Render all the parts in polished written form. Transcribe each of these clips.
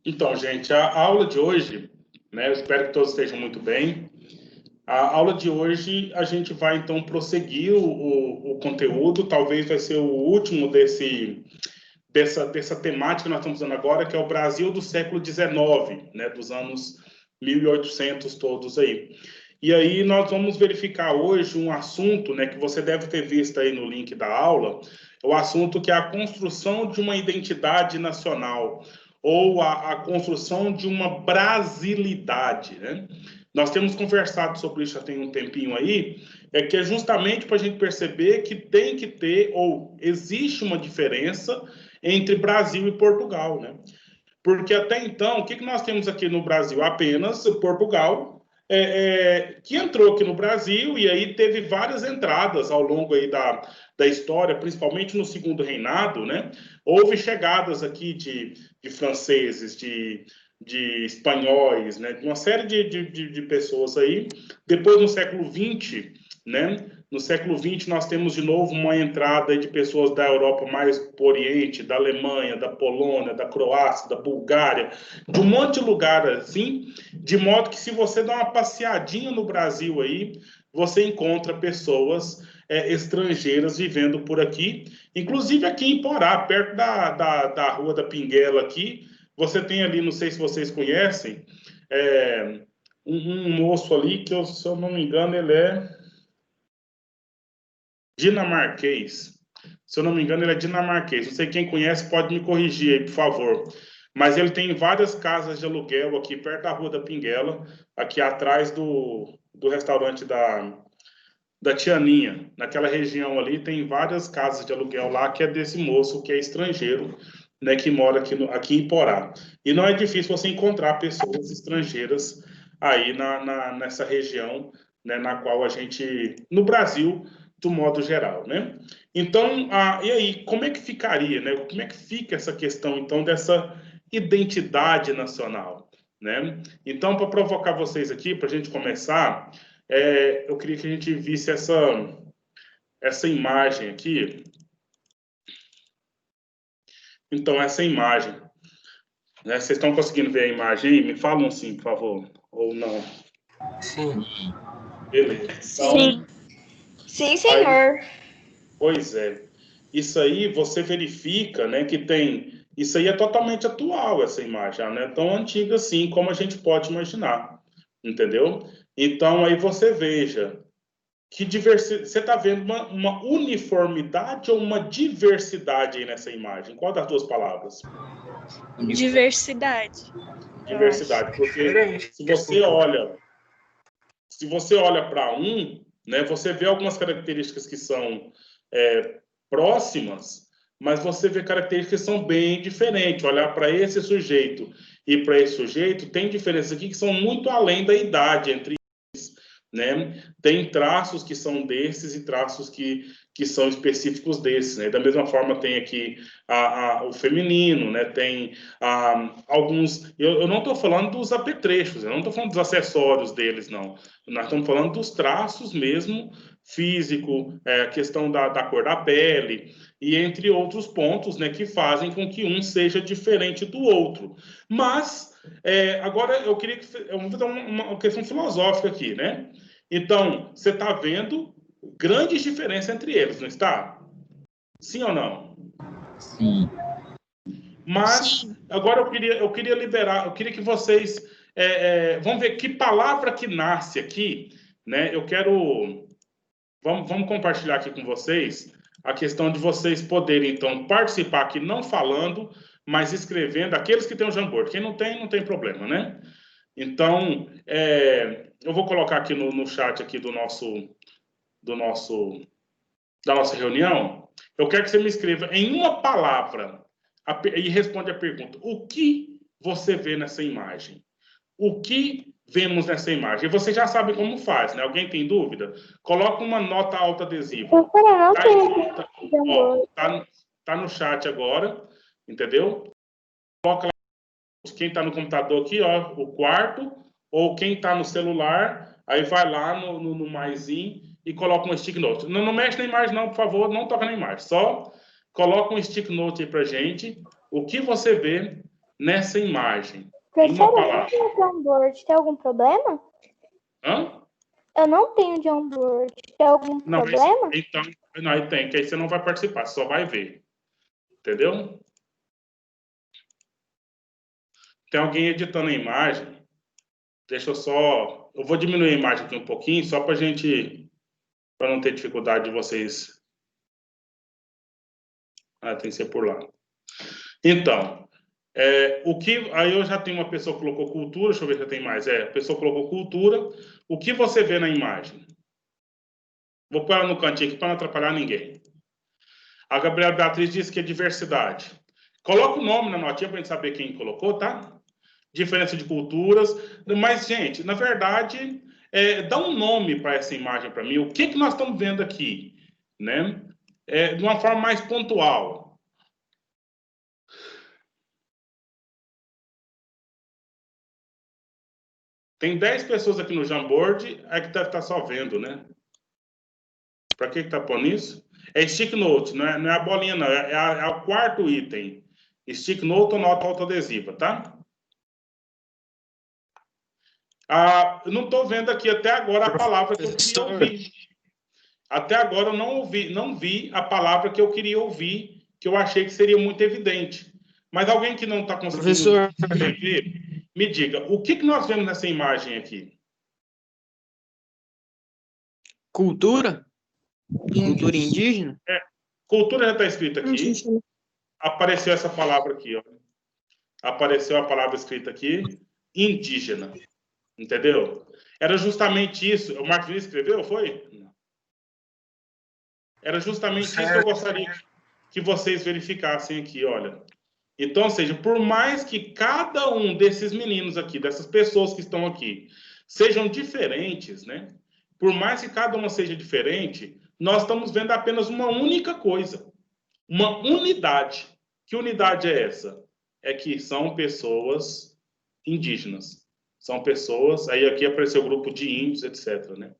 Então, gente, a aula de hoje, né, eu espero que todos estejam muito bem. A aula de hoje, a gente vai, então, prosseguir o conteúdo. Talvez vai ser o último dessa temática que nós estamos usando agora, que é o Brasil do século XIX, né, dos anos 1800 todos aí. E aí nós vamos verificar hoje um assunto, né, que você deve ter visto aí no link da aula, o assunto que é a construção de uma identidade nacional, ou a construção de uma brasilidade, né? Nós temos conversado sobre isso já tem um tempinho aí, que é justamente para a gente perceber que tem que ter, ou existe uma diferença entre Brasil e Portugal, né? Porque até então, o que nós temos aqui no Brasil? Apenas Portugal, que entrou aqui no Brasil e aí teve várias entradas ao longo aí da história, principalmente no segundo reinado, né? Houve chegadas aqui de franceses, de espanhóis, né? De uma série de pessoas aí. Depois, no século XX, né? No século XX, nós temos de novo uma entrada de pessoas da Europa mais para o Oriente, da Alemanha, da Polônia, da Croácia, da Bulgária, de um monte de lugar assim, de modo que se você dá uma passeadinha no Brasil aí, você encontra pessoas estrangeiras vivendo por aqui, inclusive aqui em Porá, perto da Rua da Pinguela aqui, você tem ali, não sei se vocês conhecem, um moço ali que, se eu não me engano, ele é dinamarquês. Se eu não me engano, ele é dinamarquês. Não sei quem conhece, pode me corrigir aí, por favor. Mas ele tem várias casas de aluguel aqui perto da Rua da Pinguela, aqui atrás do restaurante da Tianinha. Naquela região ali tem várias casas de aluguel lá, que é desse moço que é estrangeiro, né, que mora aqui em Porá. E não é difícil você encontrar pessoas estrangeiras aí nessa região, né, na qual a gente, no Brasil, do modo geral, né? Então, e aí, como é que ficaria, né? Como é que fica essa questão, então, dessa identidade nacional, né? Então, para provocar vocês aqui, para a gente começar, eu queria que a gente visse essa imagem aqui. Então, essa imagem, né? Vocês estão conseguindo ver a imagem aí? Me falam sim, por favor. Ou não? Sim. Beleza. Sim. Sim, Aí, senhor. pois é. Isso aí você verifica, né, que tem. Isso aí é totalmente atual, essa imagem. Ela não é tão antiga assim como a gente pode imaginar. Entendeu? Então, aí você veja que diversidade. Você está vendo uma uniformidade ou uma diversidade aí nessa imagem? Qual das duas palavras? Diversidade. Diversidade. Porque se você olha para né, você vê algumas características que são próximas, mas você vê características que são bem diferentes. Olhar para esse sujeito e para esse sujeito, tem diferenças aqui que são muito além da idade entre eles, né? Tem traços que são desses e traços que são específicos desses, né? Da mesma forma tem aqui o feminino, né? Tem alguns... Eu não estou falando dos apetrechos, eu não estou falando dos acessórios deles, não. Nós estamos falando dos traços mesmo, físico, a questão da cor da pele, e entre outros pontos, né, que fazem com que um seja diferente do outro. Mas, agora eu queria que... Eu vou dar uma questão filosófica aqui, né? Então, você está vendo grandes diferenças entre eles, não está? Sim ou não? Sim. Mas, sim. Agora eu queria liberar, eu queria que vocês... vamos ver que palavra que nasce aqui, né? Eu quero... Vamos compartilhar aqui com vocês a questão de vocês poderem, então, participar aqui, não falando, mas escrevendo, aqueles que têm o Jamboard. Quem não tem, não tem problema, né? Então, eu vou colocar aqui no chat aqui da nossa reunião. Eu quero que você me escreva em uma palavra e responda a pergunta. O que você vê nessa imagem? O que vemos nessa imagem? E você já sabe como faz, né? Alguém tem dúvida? Coloca uma nota autoadesiva. Tá no chat agora, entendeu? Coloca lá quem está no computador aqui, ó, o quarto, ou quem está no celular, aí vai lá no maisinho e coloca um stick note. Não mexe na imagem não, por favor, não toca na imagem. Só coloca um stick note aí pra gente. O que você vê nessa imagem? Em uma Professor, eu não palavra. tenho John Board. Tem algum problema? Hã? Eu não tenho John Board. Tem algum Não, problema? então, não, aí tem, que aí você não vai participar, você só vai ver. Entendeu? Tem alguém editando a imagem. Deixa eu só... Eu vou diminuir a imagem aqui um pouquinho, só para gente... Para não ter dificuldade de vocês... Ah, tem que ser por lá. Então, o que... Aí eu já tenho uma pessoa que colocou cultura, deixa eu ver se tem mais. A pessoa colocou cultura. O que você vê na imagem? Vou pôr ela no cantinho aqui para não atrapalhar ninguém. A Gabriela Beatriz disse que é diversidade. Coloca o nome na notinha para a gente saber quem colocou, tá? Diferença de culturas. Mas, gente, na verdade, dá um nome para essa imagem para mim. O que nós estamos vendo aqui? Né? De uma forma mais pontual. Tem 10 pessoas aqui no Jamboard, é que deve estar só vendo, né? Para que está pondo isso? É stick note, não é a bolinha, não. É o quarto item. Stick note ou nota autoadesiva, tá? Eu não estou vendo aqui até agora a palavra que eu queria ouvir. Até agora eu não vi a palavra que eu queria ouvir, que eu achei que seria muito evidente. Mas alguém que não está conseguindo escrever, me diga, o que nós vemos nessa imagem aqui? Cultura? Cultura indígena? Cultura já está escrita aqui. Apareceu essa palavra aqui, ó. Apareceu a palavra escrita aqui, indígena. Entendeu? Era justamente isso. O Marcos Vinícius escreveu, foi? Não. Era justamente isso que eu gostaria que vocês verificassem aqui, olha. Então, ou seja, por mais que cada um desses meninos aqui, dessas pessoas que estão aqui, sejam diferentes, né? Por mais que cada uma seja diferente, nós estamos vendo apenas uma única coisa. Uma unidade. Que unidade é essa? É que são pessoas indígenas. São pessoas... Aí aqui apareceu o grupo de índios, etc., né?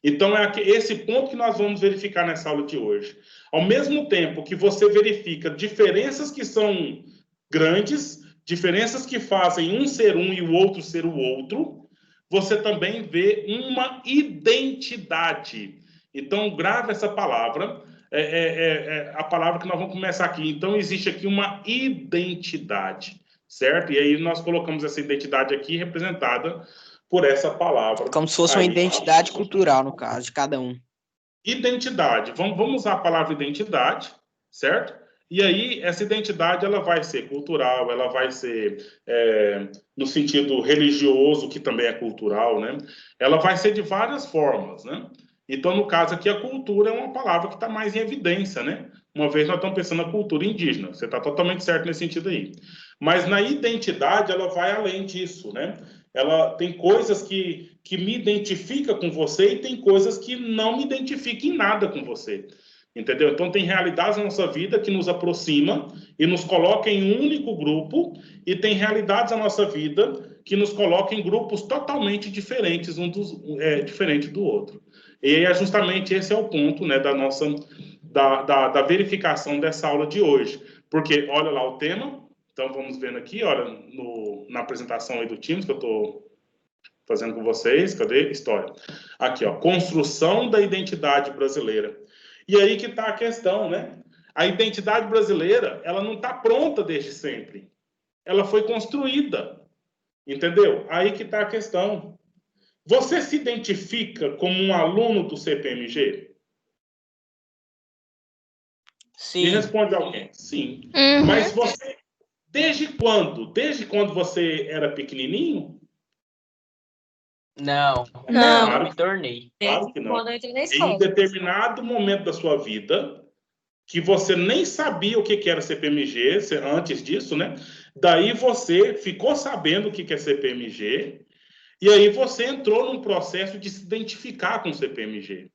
Então, é esse ponto que nós vamos verificar nessa aula de hoje. Ao mesmo tempo que você verifica diferenças que são grandes, diferenças que fazem um ser um e o outro ser o outro, você também vê uma identidade. Então, grava essa palavra, a palavra que nós vamos começar aqui. Então, existe aqui uma identidade, certo? E aí nós colocamos essa identidade aqui representada por essa palavra. Como se fosse uma identidade cultural, no caso, de cada um. Identidade. Vamos usar a palavra identidade, certo? E aí, essa identidade, ela vai ser cultural, ela vai ser no sentido religioso, que também é cultural, né? Ela vai ser de várias formas, né? Então, no caso aqui, a cultura é uma palavra que está mais em evidência, né? Uma vez nós estamos pensando na cultura indígena. Você está totalmente certo nesse sentido aí. Mas na identidade, ela vai além disso, né? Ela tem coisas que me identificam com você e tem coisas que não me identificam em nada com você. Entendeu? Então, tem realidades na nossa vida que nos aproxima e nos coloca em um único grupo, e tem realidades na nossa vida que nos coloca em grupos totalmente diferentes, diferente do outro. E é justamente esse é o ponto, né, da verificação dessa aula de hoje. Porque, olha lá o tema. Então, vamos vendo aqui, olha, na apresentação aí do Teams que eu estou fazendo com vocês. Cadê? História. Aqui, ó, construção da identidade brasileira. E aí que está a questão, né? A identidade brasileira, ela não está pronta desde sempre. Ela foi construída, entendeu? Aí que está a questão. Você se identifica como um aluno do CPMG? Sim. Me responde alguém. Sim. Uhum. Mas você... Desde quando? Desde quando você era pequenininho? Não. Não. Claro, me tornei. Claro que não. Quando eu entrei na Em escola. determinado momento da sua vida, que você nem sabia o que era CPMG, antes disso, né? Daí você ficou sabendo o que é CPMG, e aí você entrou num processo de se identificar com o CPMG.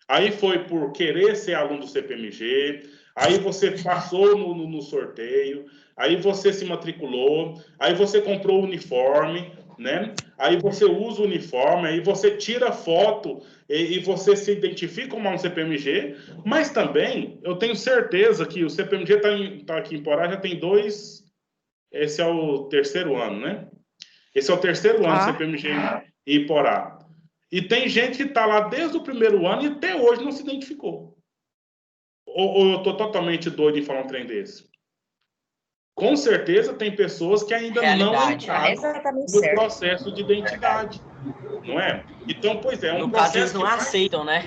Aí foi por querer ser aluno do CPMG, aí você passou no sorteio, aí você se matriculou, aí você comprou o uniforme, né? Aí você usa o uniforme, aí você tira foto e você se identifica como um CPMG, mas também eu tenho certeza que o CPMG está aqui em Porá já tem 2 Esse é o terceiro ano, né? Esse é o terceiro ano do CPMG em Iporá. E tem gente que está lá desde o primeiro ano e até hoje não se identificou. Ou eu estou totalmente doido em falar um trem desse? Com certeza tem pessoas que ainda não entraram no processo de identidade, não é? Então, pois é, no caso, eles não aceitam, né?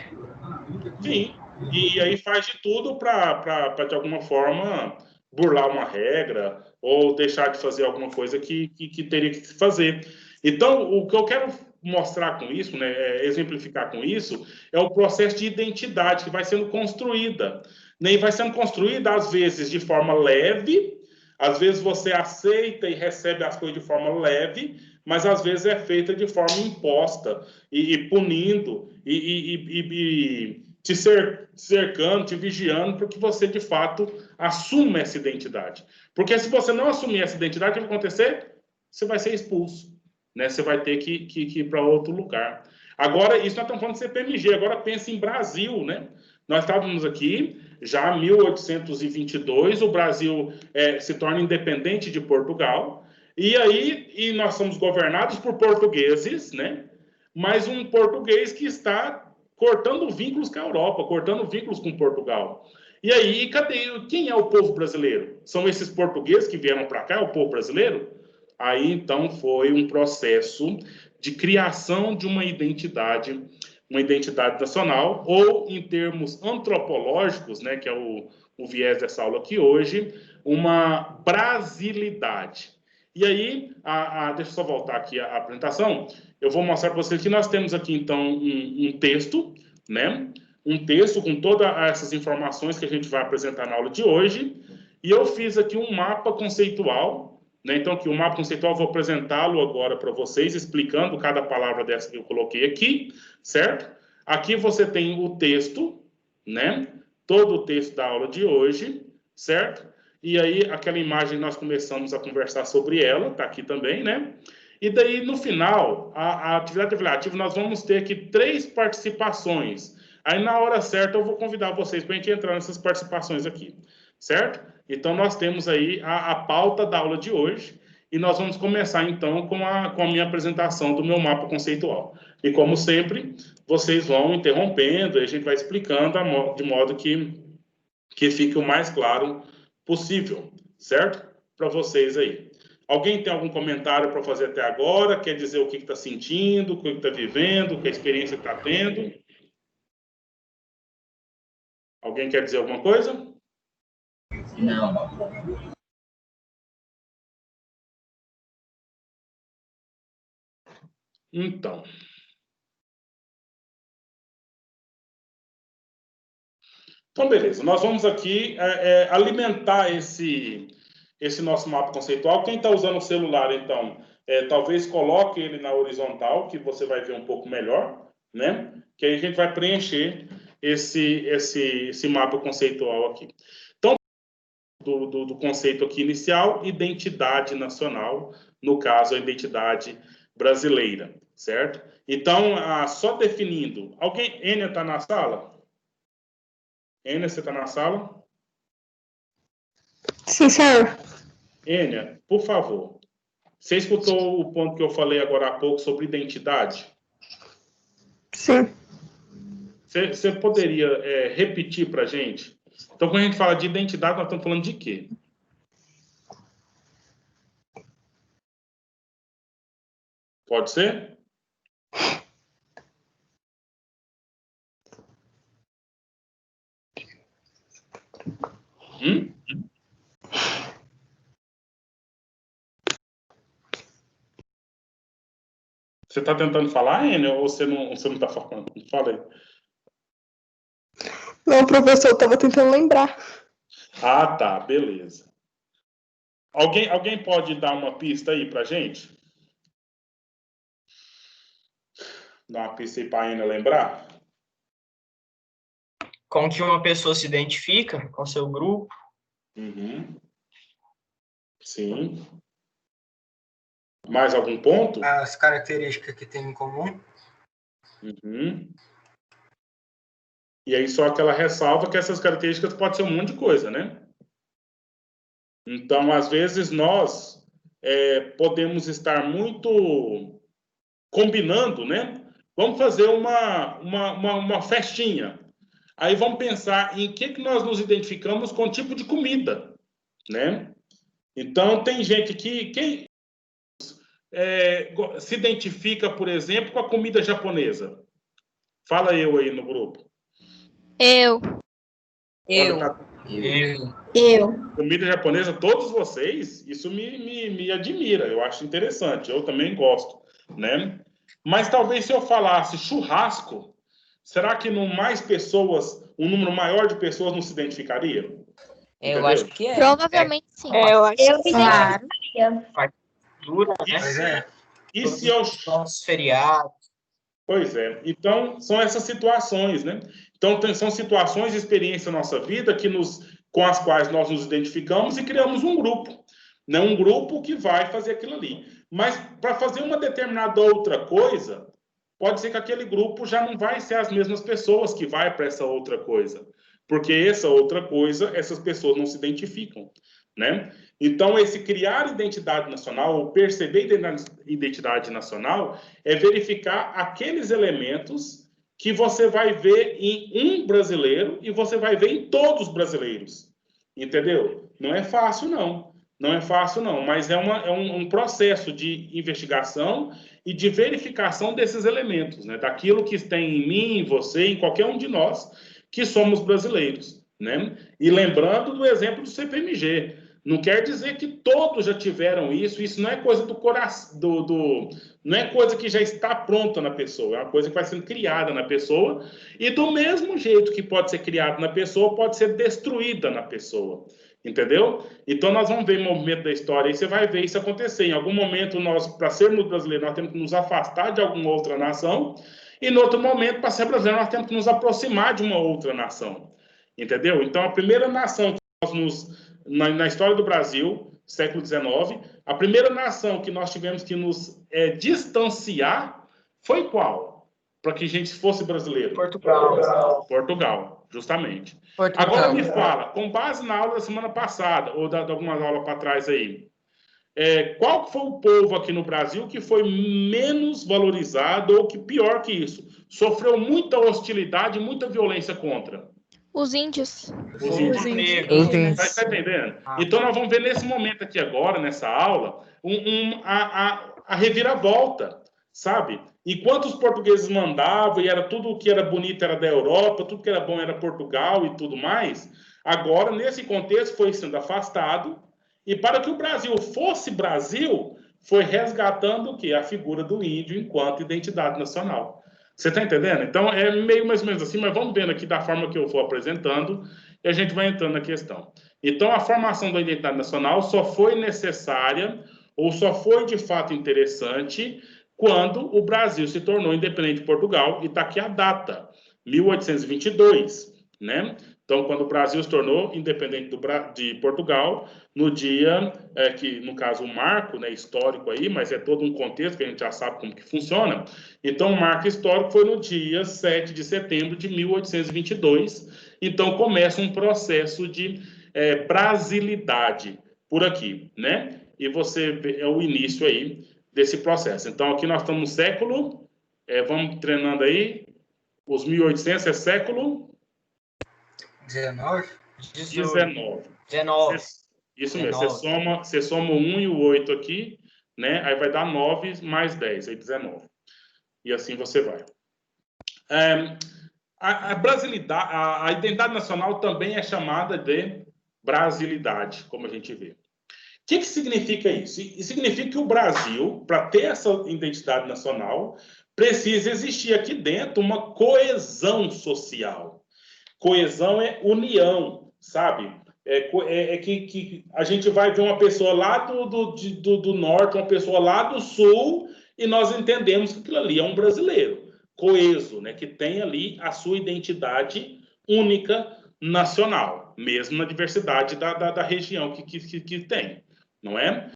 Sim, e aí faz de tudo para de alguma forma, burlar uma regra ou deixar de fazer alguma coisa que teria que fazer. Então, o que eu quero mostrar com isso, né, exemplificar com isso, é o processo de identidade que vai sendo construída. Né, e vai sendo construída, às vezes, de forma leve, às vezes você aceita e recebe as coisas de forma leve, mas às vezes é feita de forma imposta e punindo e te cercando, te vigiando, para que você, de fato, assuma essa identidade. Porque se você não assumir essa identidade, o que vai acontecer? Você vai ser expulso. Né? Você vai ter que ir para outro lugar. Agora, isso nós estamos falando de CPMG, agora pense em Brasil, né? Nós estávamos aqui, já em 1822, o Brasil se torna independente de Portugal, e nós somos governados por portugueses, né? Mas um português que está cortando vínculos com a Europa, cortando vínculos com Portugal. E aí, quem é o povo brasileiro? São esses portugueses que vieram para cá, é o povo brasileiro? Aí, então, foi um processo de criação de uma identidade nacional, ou, em termos antropológicos, né, que é o viés dessa aula aqui hoje, uma brasilidade. E aí, deixa eu só voltar aqui a apresentação, eu vou mostrar para vocês que nós temos aqui, então, um texto, né? Um texto com todas essas informações que a gente vai apresentar na aula de hoje, e eu fiz aqui um mapa conceitual, né? Então, aqui, o mapa conceitual, eu vou apresentá-lo agora para vocês, explicando cada palavra dessa que eu coloquei aqui, certo? Aqui você tem o texto, né? Todo o texto da aula de hoje, certo? E aí, aquela imagem, nós começamos a conversar sobre ela, tá aqui também, né? E daí, no final, a atividade avaliativa, nós vamos ter aqui 3 participações. Aí, na hora certa, eu vou convidar vocês para a gente entrar nessas participações aqui, certo? Então, nós temos aí a pauta da aula de hoje, e nós vamos começar, então, com a minha apresentação do meu mapa conceitual. E, como sempre, vocês vão interrompendo, e a gente vai explicando de modo que fique o mais claro possível, certo? Para vocês aí. Alguém tem algum comentário para fazer até agora? Quer dizer o que está sentindo, o que está vivendo, que experiência está tendo? Alguém quer dizer alguma coisa? Não. Então. Então, beleza. Nós vamos aqui alimentar esse nosso mapa conceitual. Quem está usando o celular, então, talvez coloque ele na horizontal, que você vai ver um pouco melhor, né? Que aí a gente vai preencher esse mapa conceitual aqui. Então, do conceito aqui inicial, identidade nacional, no caso, a identidade brasileira, certo? Então, só definindo. Enia está na sala? Enia, você está na sala? Sim, senhor. Enia, por favor. Você escutou o ponto que eu falei agora há pouco sobre identidade? Sim. Você poderia repetir para a gente? Então, quando a gente fala de identidade, nós estamos falando de quê? Pode ser? Você está tentando falar, Enio, ou você não está falando? Fala aí. Não, professor, eu estava tentando lembrar. Ah, tá, beleza. Alguém pode dar uma pista aí para gente? Dar uma pista aí para a Enio lembrar? Como que uma pessoa se identifica com seu grupo? Uhum. Sim. Mais algum ponto? As características que tem em comum. Uhum. E aí só aquela ressalva que essas características podem ser um monte de coisa, né? Então, às vezes, nós podemos estar muito combinando, né? Vamos fazer uma festinha. Aí vamos pensar em que nós nos identificamos com o tipo de comida, né? Então, tem gente que se identifica, por exemplo, com a comida japonesa. Fala eu aí no grupo. Eu. Comida japonesa, todos vocês, isso me admira, eu acho interessante, eu também gosto, né? Mas talvez se eu falasse churrasco, será que um número maior de pessoas não se identificaria? Eu acho que é. Provavelmente sim. Eu acho Eu que me identificaria. Dura, Mas né? E se eu... Os feriados. Pois é. Então, são essas situações, né? Então, são situações de experiência na nossa vida com as quais nós nos identificamos e criamos um grupo, né? Um grupo que vai fazer aquilo ali. Mas, para fazer uma determinada outra coisa, pode ser que aquele grupo já não vai ser as mesmas pessoas que vai para essa outra coisa. Porque essa outra coisa, essas pessoas não se identificam, né? Então, esse criar identidade nacional, ou perceber identidade nacional, é verificar aqueles elementos que você vai ver em um brasileiro e você vai ver em todos os brasileiros. Entendeu? Não é fácil, não. Não é fácil, não. Mas é um processo de investigação e de verificação desses elementos, né? Daquilo que tem em mim, em você, em qualquer um de nós, que somos brasileiros, né? E lembrando do exemplo do CPMG. Não quer dizer que todos já tiveram isso não é coisa do coração, não é coisa que já está pronta na pessoa, é uma coisa que vai sendo criada na pessoa, e do mesmo jeito que pode ser criada na pessoa, pode ser destruída na pessoa, entendeu? Então nós vamos ver em movimento da história, e você vai ver isso acontecer. Em algum momento, nós, para sermos brasileiros, nós temos que nos afastar de alguma outra nação, e no outro momento, para ser brasileiro, nós temos que nos aproximar de uma outra nação, entendeu? Então a primeira nação que nós na história do Brasil, século XIX, a primeira nação que nós tivemos que nos distanciar foi qual? Para que a gente fosse brasileiro? Portugal, justamente. Agora me fala, com base na aula da semana passada, ou de algumas aulas para trás aí, qual foi o povo aqui no Brasil que foi menos valorizado, ou que pior que isso, sofreu muita hostilidade, muita violência contra? Os índios. Os índios. Tá entendendo? Então, nós vamos ver nesse momento aqui agora, nessa aula, a reviravolta, sabe? Enquanto os portugueses mandavam, e era tudo que era bonito era da Europa, tudo que era bom era Portugal e tudo mais, agora, nesse contexto, foi sendo afastado, e para que o Brasil fosse Brasil, foi resgatando o quê? A figura do índio enquanto identidade nacional. Você está entendendo? Então, é meio mais ou menos assim, mas vamos vendo aqui da forma que eu vou apresentando e a gente vai entrando na questão. Então, a formação da identidade nacional só foi necessária ou só foi, de fato, interessante quando o Brasil se tornou independente de Portugal, e está aqui a data, 1822, né? Então, quando o Brasil se tornou independente de Portugal, no dia que, no caso, o marco, né, histórico aí, mas é todo um contexto que a gente já sabe como que funciona. Então, o marco histórico foi no dia 7 de setembro de 1822. Então, começa um processo de brasilidade por aqui, né? E você vê o início aí desse processo. Então, aqui nós estamos no século, vamos treinando aí, os 1800 é século... 19? 19. Isso mesmo, você soma o 1 e o 8 aqui, né? Aí vai dar 9 mais 10, aí 19. E assim você vai. A identidade nacional também é chamada de brasilidade, como a gente vê. O que significa isso? Isso significa que o Brasil, para ter essa identidade nacional, precisa existir aqui dentro uma coesão social. Coesão é união, sabe? Que a gente vai ver uma pessoa lá do norte, uma pessoa lá do sul, e nós entendemos que aquilo ali é um brasileiro coeso, né? Que tem ali a sua identidade única nacional, mesmo na diversidade da região que tem, não é?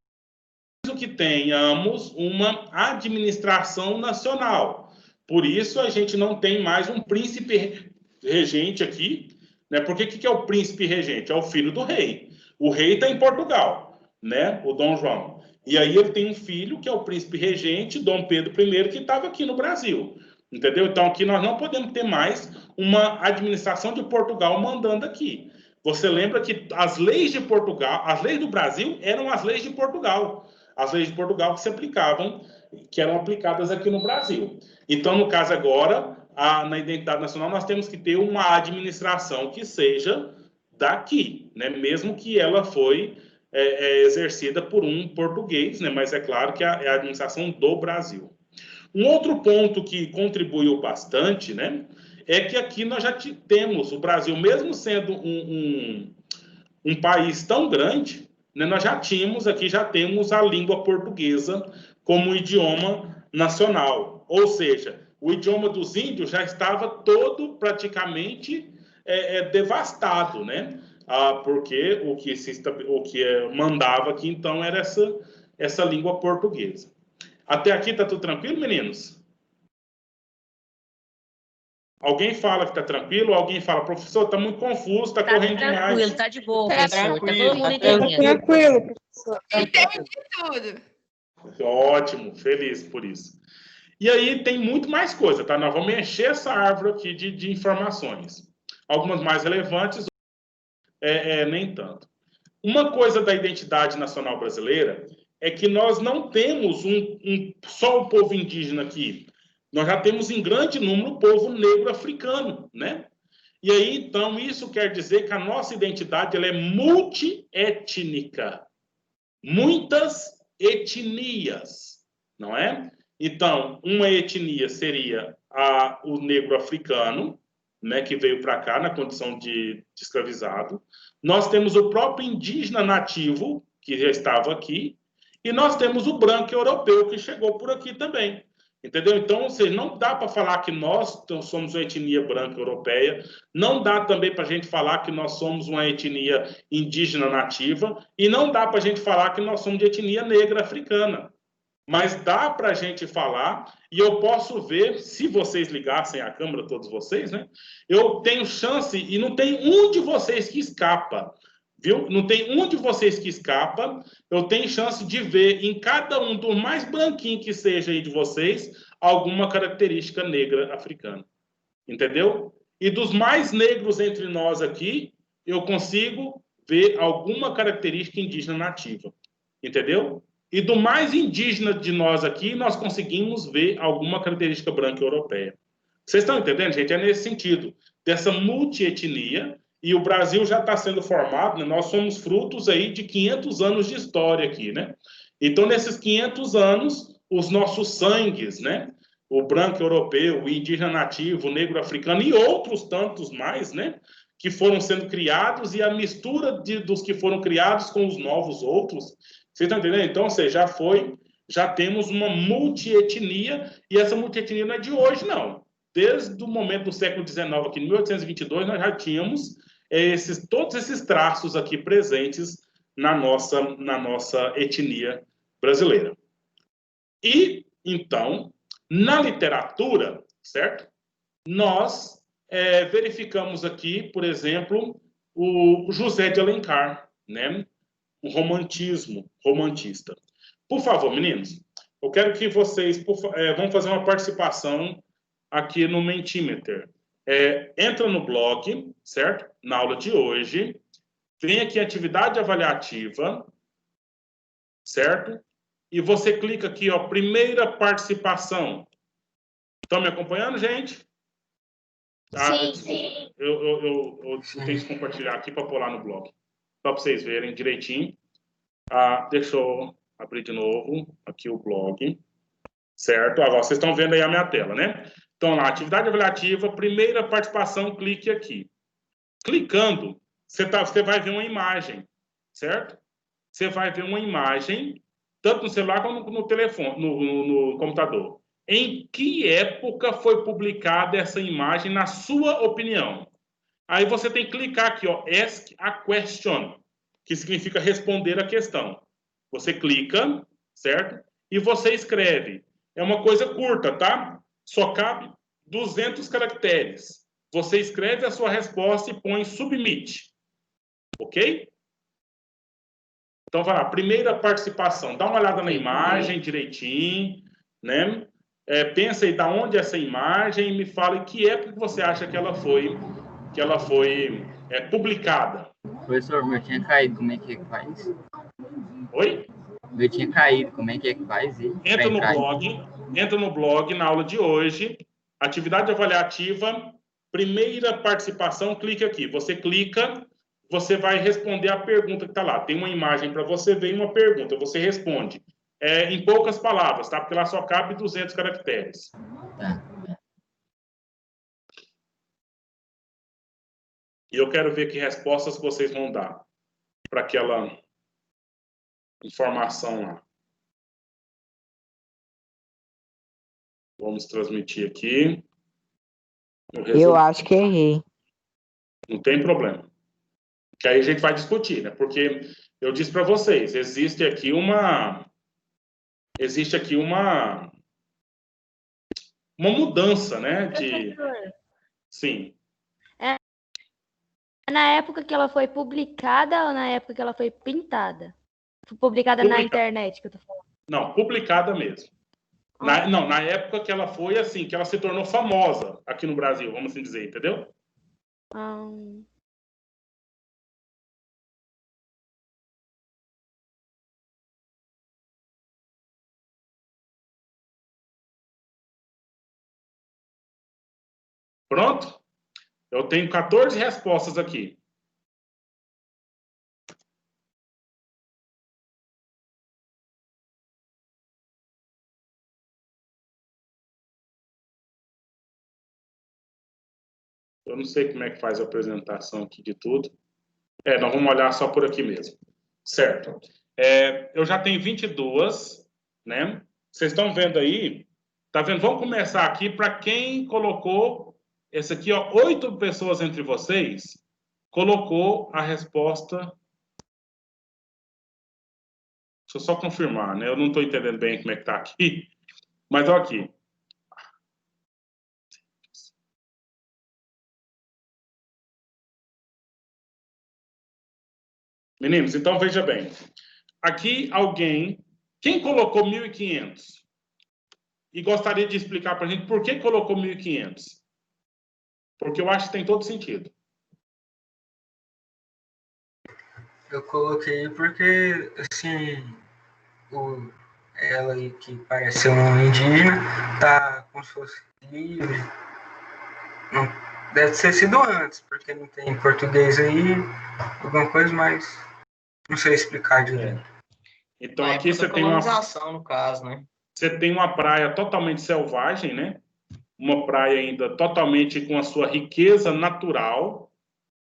Que tenhamos uma administração nacional. Por isso, a gente não tem mais um príncipe regente aqui, né? Porque o que é o príncipe regente? É o filho do rei. O rei está em Portugal, né? O Dom João. E aí ele tem um filho, que é o príncipe regente, Dom Pedro I, que estava aqui no Brasil. Entendeu? Então aqui nós não podemos ter mais uma administração de Portugal mandando aqui. Você lembra que as leis de Portugal, as leis do Brasil eram as leis de Portugal. As leis de Portugal que se aplicavam, que eram aplicadas aqui no Brasil. Então, no caso agora, na identidade nacional, nós temos que ter uma administração que seja daqui, né? Mesmo que ela foi exercida por um português, né? Mas é claro que é a administração do Brasil. Um outro ponto que contribuiu bastante, né? É que aqui nós já temos, o Brasil, mesmo sendo um país tão grande, né? Nós já temos a língua portuguesa como idioma nacional. Ou seja, o idioma dos índios já estava todo praticamente devastado, né? Porque o que mandava aqui, então, era essa língua portuguesa. Até aqui está tudo tranquilo, meninos? Alguém fala que está tranquilo, alguém fala, professor, está muito confuso, está correndo demais. Tá tranquilo, tá de boa, Tá professor. Tá tranquilo, todo mundo tá entendendo. Tranquilo, professor. Entendi tudo. Ótimo, feliz por isso. E aí tem muito mais coisa, tá? Nós vamos encher essa árvore aqui de informações. Algumas mais relevantes, nem tanto. Uma coisa da identidade nacional brasileira é que nós não temos só o povo indígena aqui. Nós já temos em grande número o povo negro africano, né? E aí, então, isso quer dizer que a nossa identidade ela é multiétnica. Muitas etnias, não é? Então, uma etnia seria o negro africano, né, que veio para cá na condição de escravizado. Nós temos o próprio indígena nativo, que já estava aqui, e nós temos o branco europeu, que chegou por aqui também. Entendeu? Então, ou seja, não dá para falar que nós somos uma etnia branca europeia, não dá também para a gente falar que nós somos uma etnia indígena nativa, e não dá para a gente falar que nós somos de etnia negra africana. Mas dá para a gente falar, e eu posso ver, se vocês ligassem a câmera, todos vocês, né? Eu tenho chance, e não tem um de vocês que escapa, viu? Não tem um de vocês que escapa, eu tenho chance de ver em cada um, do mais branquinho que seja aí de vocês, alguma característica negra africana. Entendeu? E dos mais negros entre nós aqui, eu consigo ver alguma característica indígena nativa. Entendeu? E do mais indígena de nós aqui, nós conseguimos ver alguma característica branca europeia. Vocês estão entendendo, gente? É nesse sentido, dessa multietnia, e o Brasil já está sendo formado, né? Nós somos frutos aí de 500 anos de história aqui, né? Então, nesses 500 anos, os nossos sangues, né? O branco europeu, o indígena nativo, o negro africano e outros tantos mais, né? Que foram sendo criados e a mistura dos que foram criados com os novos outros. Vocês estão entendendo? Então, ou seja, já temos uma multietnia, e essa multietnia não é de hoje, não. Desde o momento do século XIX, aqui em 1822, nós já tínhamos todos esses traços aqui presentes na nossa etnia brasileira. E, então, na literatura, certo? Nós verificamos aqui, por exemplo, o José de Alencar, né? O romantista. Por favor, meninos, eu quero que vocês vão fazer uma participação aqui no Mentimeter. Entra no blog, certo? Na aula de hoje. Vem aqui em atividade avaliativa, certo? E você clica aqui, ó, primeira participação. Estão me acompanhando, gente? Sim, sim. Eu tenho que compartilhar aqui para pôr lá no blog. Só para vocês verem direitinho. Deixa eu abrir de novo aqui o blog. Certo? Agora, vocês estão vendo aí a minha tela, né? Então, lá, atividade avaliativa, primeira participação, clique aqui. Clicando, você vai ver uma imagem, certo? Você vai ver uma imagem, tanto no celular como no telefone, no computador. Em que época foi publicada essa imagem, na sua opinião? Aí você tem que clicar aqui, ó, Ask a Question, que significa responder a questão. Você clica, certo? E você escreve. É uma coisa curta, tá? Só cabe 200 caracteres. Você escreve a sua resposta e põe Submit. Ok? Então, vai lá, primeira participação. Dá uma olhada na imagem direitinho, né? Pensa aí de onde é essa imagem e me fala em que época que você acha que ela foi publicada. Professor, meu tinha caído, como é que faz? Oi? Meu tinha caído, como é que faz? Entra no blog na aula de hoje, atividade avaliativa, primeira participação, clique aqui. Você clica, você vai responder a pergunta que está lá. Tem uma imagem para você ver e uma pergunta, você responde. Em poucas palavras, tá? Porque lá só cabe 200 caracteres. Tá. E eu quero ver que respostas vocês vão dar para aquela informação lá. Vamos transmitir aqui. Eu acho que errei. Não tem problema. Que aí a gente vai discutir, né? Porque eu disse para vocês, existe aqui uma mudança, né? Sim. Na época que ela foi publicada ou na época que ela foi pintada? Foi publicada na internet, que eu tô falando. Não, publicada mesmo. Na época que ela foi assim, que ela se tornou famosa aqui no Brasil, vamos assim dizer, entendeu? Pronto? Eu tenho 14 respostas aqui. Eu não sei como é que faz a apresentação aqui de tudo. Nós vamos olhar só por aqui mesmo. Certo. Eu já tenho 22, né? Vocês estão vendo aí? Tá vendo? Vamos começar aqui para quem colocou esse aqui, ó, 8 pessoas entre vocês colocou a resposta. Deixa eu só confirmar, né? Eu não estou entendendo bem como é que tá aqui. Mas olha aqui. Meninos, então veja bem. Aqui quem colocou 1.500? E gostaria de explicar para a gente por que colocou 1.500? Porque eu acho que tem todo sentido. Eu coloquei porque, assim, ela aí que parece ser um indígena, tá como se fosse livre. Não, deve ter sido antes, porque não tem português aí, alguma coisa, mas não sei explicar direito. Então aqui você tem no caso, né? Você tem uma praia totalmente selvagem, né? Uma praia ainda totalmente com a sua riqueza natural,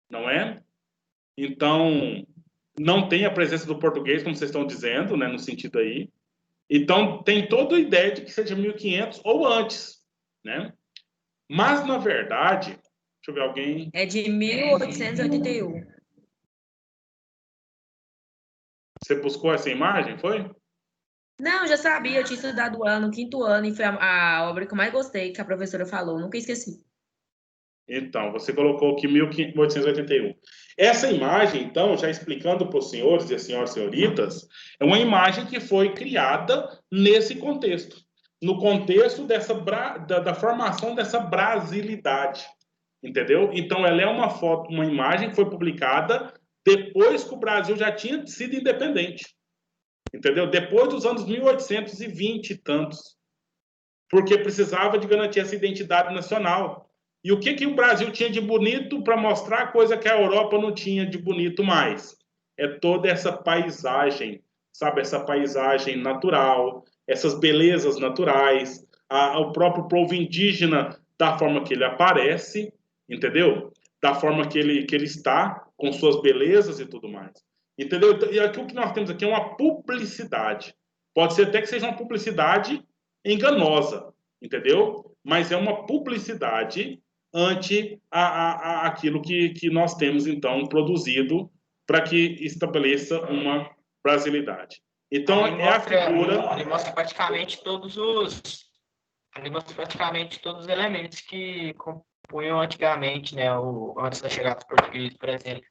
não é? Então, não tem a presença do português, como vocês estão dizendo, né? No sentido aí. Então, tem toda a ideia de que seja 1.500 ou antes, né? Mas, na verdade, deixa eu ver alguém... É de 1881. Você buscou essa imagem, foi? Não, já sabia, eu tinha estudado ela no 5º ano e foi a obra que eu mais gostei, que a professora falou, nunca esqueci. Então, você colocou aqui 1881. Essa imagem, então, já explicando para os senhores e as senhoritas, é uma imagem que foi criada nesse contexto. No contexto da formação dessa brasilidade. Entendeu? Então, ela é uma imagem que foi publicada depois que o Brasil já tinha sido independente. Entendeu? Depois dos anos 1820 e tantos. Porque precisava de garantir essa identidade nacional. E o que o Brasil tinha de bonito para mostrar coisa que a Europa não tinha de bonito mais? É toda essa paisagem, sabe? Essa paisagem natural, essas belezas naturais, o próprio povo indígena, da forma que ele aparece, entendeu? Da forma que ele está, com suas belezas e tudo mais. Entendeu? E aqui o que nós temos aqui é uma publicidade. Pode ser até que seja uma publicidade enganosa, entendeu? Mas é uma publicidade ante aquilo que nós temos, então, produzido para que estabeleça uma brasilidade. Então, a figura... Ele mostra praticamente todos os elementos que compunham antigamente, né, antes da chegada dos portugueses, por exemplo.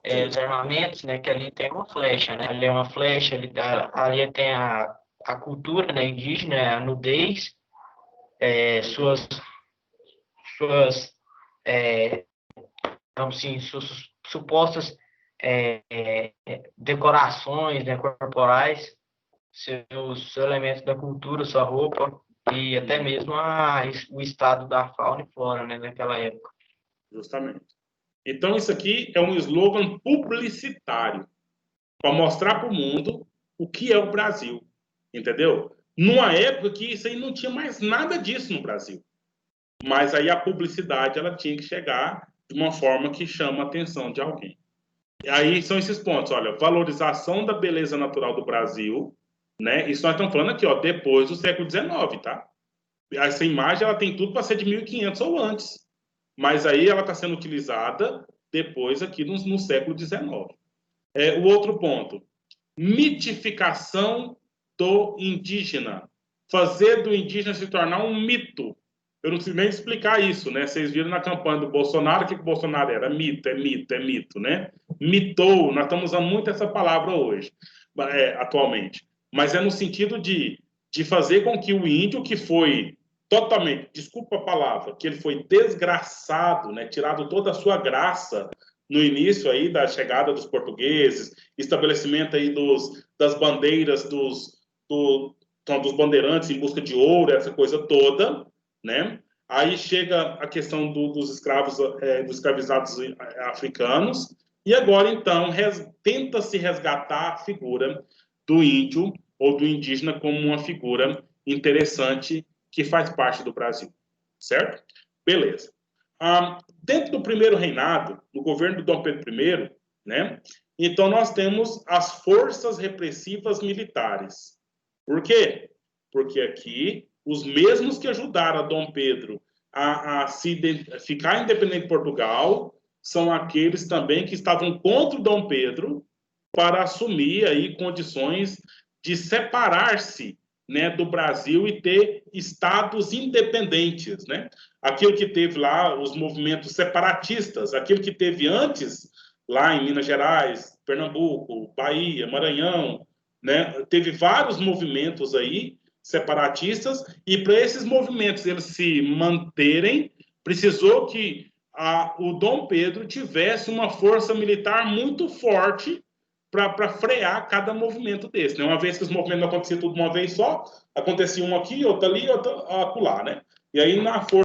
os armamentos, né? Que ali tem uma flecha, né? Ali é uma flecha, ali tem a cultura, né, indígena, a nudez, suas então, sim, suas supostas decorações, né, corporais, seus elementos da cultura, sua roupa e até mesmo o estado da fauna e flora, né, naquela época. Justamente. Então, isso aqui é um slogan publicitário para mostrar para o mundo o que é o Brasil, entendeu? Numa época que isso aí não tinha mais nada disso no Brasil. Mas aí a publicidade ela tinha que chegar de uma forma que chama a atenção de alguém. E aí são esses pontos, olha, valorização da beleza natural do Brasil, né? Isso nós estamos falando aqui, ó, depois do século XIX, tá? Essa imagem ela tem tudo para ser de 1500 ou antes, mas aí ela está sendo utilizada depois aqui no século XIX. O outro ponto, mitificação do indígena, fazer do indígena se tornar um mito. Eu não preciso nem explicar isso, né? Vocês viram na campanha do Bolsonaro, o que o Bolsonaro era? Mito, né? Mitou, nós estamos usando muito essa palavra hoje, atualmente. Mas é no sentido de fazer com que o índio que foi totalmente, desculpa a palavra, que ele foi desgraçado, né? Tirado toda a sua graça no início aí da chegada dos portugueses, estabelecimento aí das bandeiras dos bandeirantes em busca de ouro, essa coisa toda, né? Aí chega a questão dos escravos, dos escravizados africanos, e agora, então, tenta-se resgatar a figura do índio ou do indígena como uma figura interessante que faz parte do Brasil, certo? Beleza. Dentro do primeiro reinado, no governo do Dom Pedro I, né? Então, nós temos as forças repressivas militares. Por quê? Porque aqui os mesmos que ajudaram a Dom Pedro a ficar independente de Portugal são aqueles também que estavam contra o Dom Pedro para assumir aí condições de separar-se, né, do Brasil e ter estados independentes, né? Aquilo que teve lá os movimentos separatistas, aquilo que teve antes lá em Minas Gerais, Pernambuco, Bahia, Maranhão, né? Teve vários movimentos aí separatistas, e para esses movimentos eles se manterem, precisou que o Dom Pedro tivesse uma força militar muito forte para frear cada movimento desse, né? Uma vez que os movimentos não aconteciam tudo de uma vez só, acontecia um aqui, outro ali, outro acolá, né? E aí na força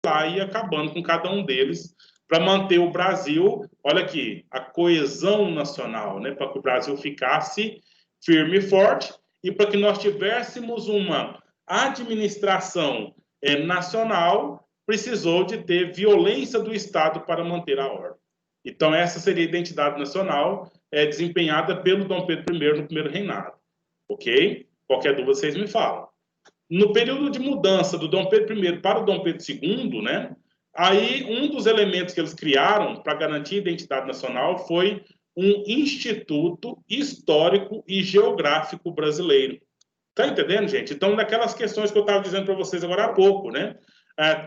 lá ia acabando com cada um deles para manter o Brasil, olha aqui, a coesão nacional, né? Para que o Brasil ficasse firme e forte, e para que nós tivéssemos uma administração nacional, precisou de ter violência do Estado para manter a ordem. Então, essa seria a identidade nacional desempenhada pelo Dom Pedro I no primeiro reinado. Ok? Qualquer dúvida, vocês me falam. No período de mudança do Dom Pedro I para o Dom Pedro II, né? Aí, um dos elementos que eles criaram para garantir a identidade nacional foi um Instituto Histórico e Geográfico Brasileiro. Tá entendendo, gente? Então, daquelas questões que eu estava dizendo para vocês agora há pouco, né?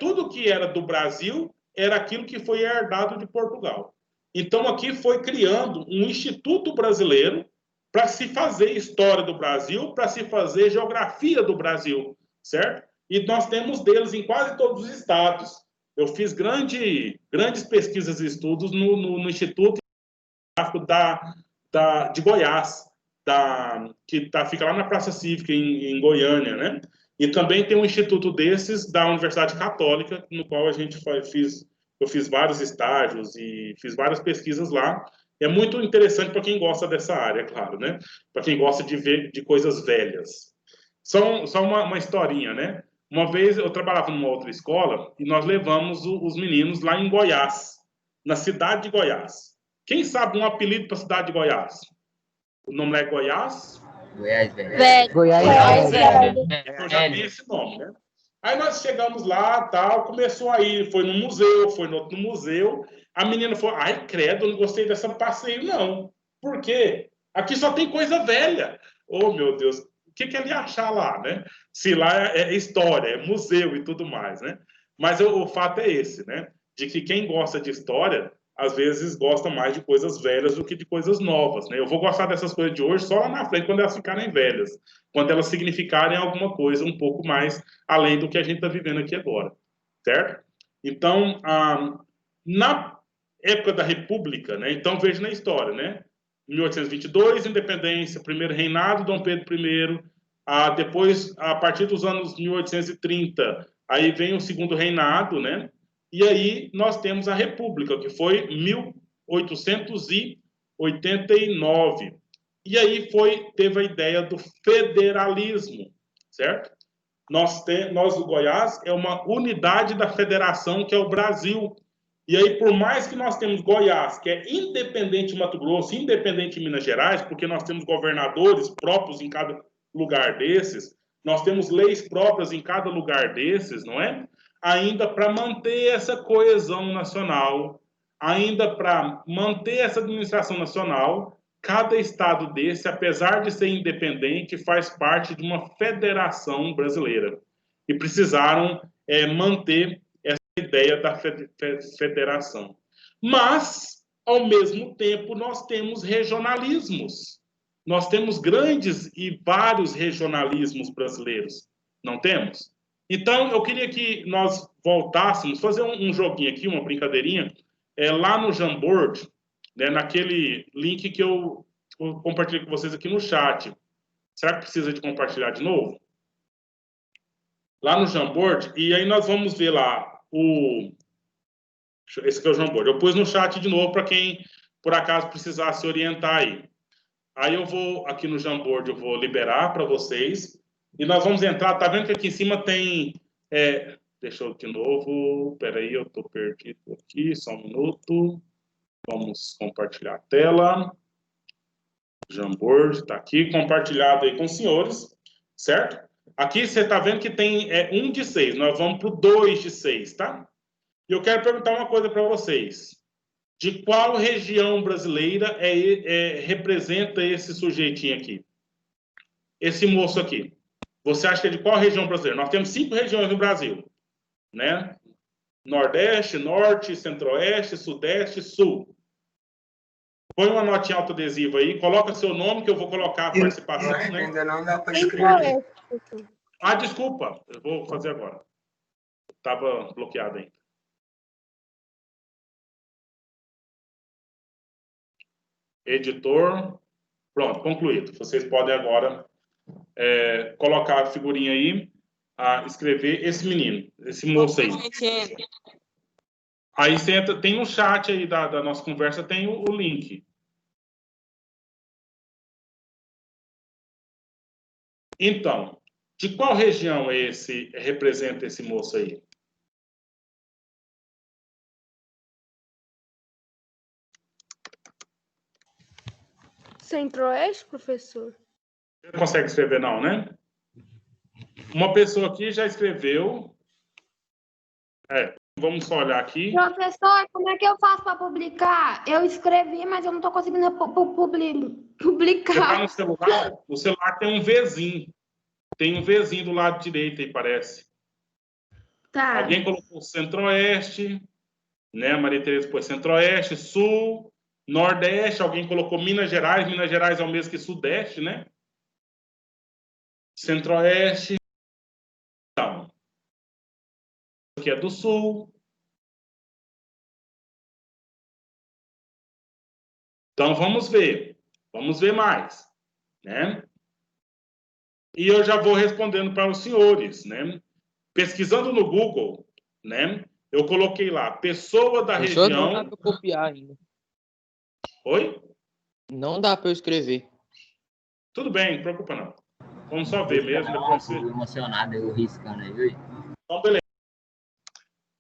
Tudo que era do Brasil era aquilo que foi herdado de Portugal. Então, aqui foi criando um Instituto Brasileiro para se fazer história do Brasil, para se fazer geografia do Brasil, certo? E nós temos deles em quase todos os estados. Eu fiz grandes pesquisas e estudos no Instituto de Goiás, que fica lá na Praça Cívica, em Goiânia, né? E também tem um instituto desses da Universidade Católica, no qual eu fiz vários estágios e fiz várias pesquisas lá. É muito interessante para quem gosta dessa área, claro, né? Para quem gosta de ver de coisas velhas. Só uma historinha, né? Uma vez eu trabalhava numa outra escola e nós levamos os meninos lá em Goiás, na cidade de Goiás. Quem sabe um apelido para a cidade de Goiás? O nome é Goiás? Goiás, velho. Goiás. Eu já vi esse nome, né? Aí nós chegamos lá, tal, começou aí, foi no museu, foi no outro museu. A menina falou, ai, credo, eu não gostei dessa passeio, não. Por quê? Aqui só tem coisa velha. Oh, meu Deus, o que ele ia achar lá, né? Se lá é história, é museu e tudo mais, né? Mas o fato é esse, né? De que quem gosta de história, às vezes, gosta mais de coisas velhas do que de coisas novas, né? Eu vou gostar dessas coisas de hoje só lá na frente, quando elas ficarem velhas, quando elas significarem alguma coisa um pouco mais além do que a gente está vivendo aqui agora, certo? Então, na época da República, né? Então, veja na história, né? 1822, independência, primeiro reinado, Dom Pedro I, depois, a partir dos anos 1830, aí vem o segundo reinado, né? E aí nós temos a República, que foi 1889. E aí teve a ideia do federalismo, certo? Nós, o Goiás, é uma unidade da federação, que é o Brasil. E aí, por mais que nós temos Goiás, que é independente de Mato Grosso, independente de Minas Gerais, porque nós temos governadores próprios em cada lugar desses, nós temos leis próprias em cada lugar desses, não é? Ainda para manter essa coesão nacional, ainda para manter essa administração nacional, cada estado desse, apesar de ser independente, faz parte de uma federação brasileira. E precisaram manter essa ideia da federação. Mas, ao mesmo tempo, nós temos regionalismos. Nós temos grandes e vários regionalismos brasileiros. Não temos? Então, eu queria que nós voltássemos, fazer um joguinho aqui, uma brincadeirinha, lá no Jamboard, né, naquele link que eu compartilhei com vocês aqui no chat. Será que precisa de compartilhar de novo? Lá no Jamboard, e aí nós vamos ver lá esse aqui é o Jamboard. Eu pus no chat de novo para quem, por acaso, precisar se orientar aí. Aí eu vou, aqui no Jamboard, eu vou liberar para vocês. E nós vamos entrar, tá vendo que aqui em cima tem... deixa eu de novo, peraí, eu tô perdido aqui, só um minuto. Vamos compartilhar a tela. Jamboard está aqui, compartilhado aí com os senhores, certo? Aqui você está vendo que tem 1 de 6, nós vamos para o 2 de 6, tá? E eu quero perguntar uma coisa para vocês. De qual região brasileira representa esse sujeitinho aqui? Esse moço aqui. Você acha que é de qual região brasileira? Nós temos 5 regiões no Brasil, né? Nordeste, Norte, Centro-Oeste, Sudeste, Sul. Põe uma notinha autoadesiva aí, coloca seu nome, que eu vou colocar a participação, né? Ainda não dá para escrever. Desculpa, eu vou fazer agora. Estava bloqueado ainda. Editor. Pronto, concluído. Vocês podem agora colocar a figurinha aí, escrever esse menino, esse moço aí. Aí você entra, tem no chat aí da nossa conversa, tem o link. Então, de qual região representa esse moço aí? Centro-Oeste, professor? Você não consegue escrever não, né? Uma pessoa aqui já escreveu. Vamos só olhar aqui. Professor, como é que eu faço para publicar? Eu escrevi, mas eu não estou conseguindo publicar. Você tá no celular? No celular tem um Vzinho. Tem um Vzinho do lado direito aí, parece. Tá. Alguém colocou Centro-Oeste, né? Maria Tereza pôs Centro-Oeste, Sul, Nordeste. Alguém colocou Minas Gerais. Minas Gerais é o mesmo que Sudeste, né? Centro-Oeste. Então, aqui é do Sul. Então, vamos ver mais, né? E eu já vou respondendo para os senhores, né? Pesquisando no Google, né? Eu coloquei lá, pessoa da região... Não dá para copiar ainda. Oi? Não dá para eu escrever. Tudo bem, não preocupa não. Vamos só ver mesmo. Depois emocionado, eu riscando aí. Então, beleza.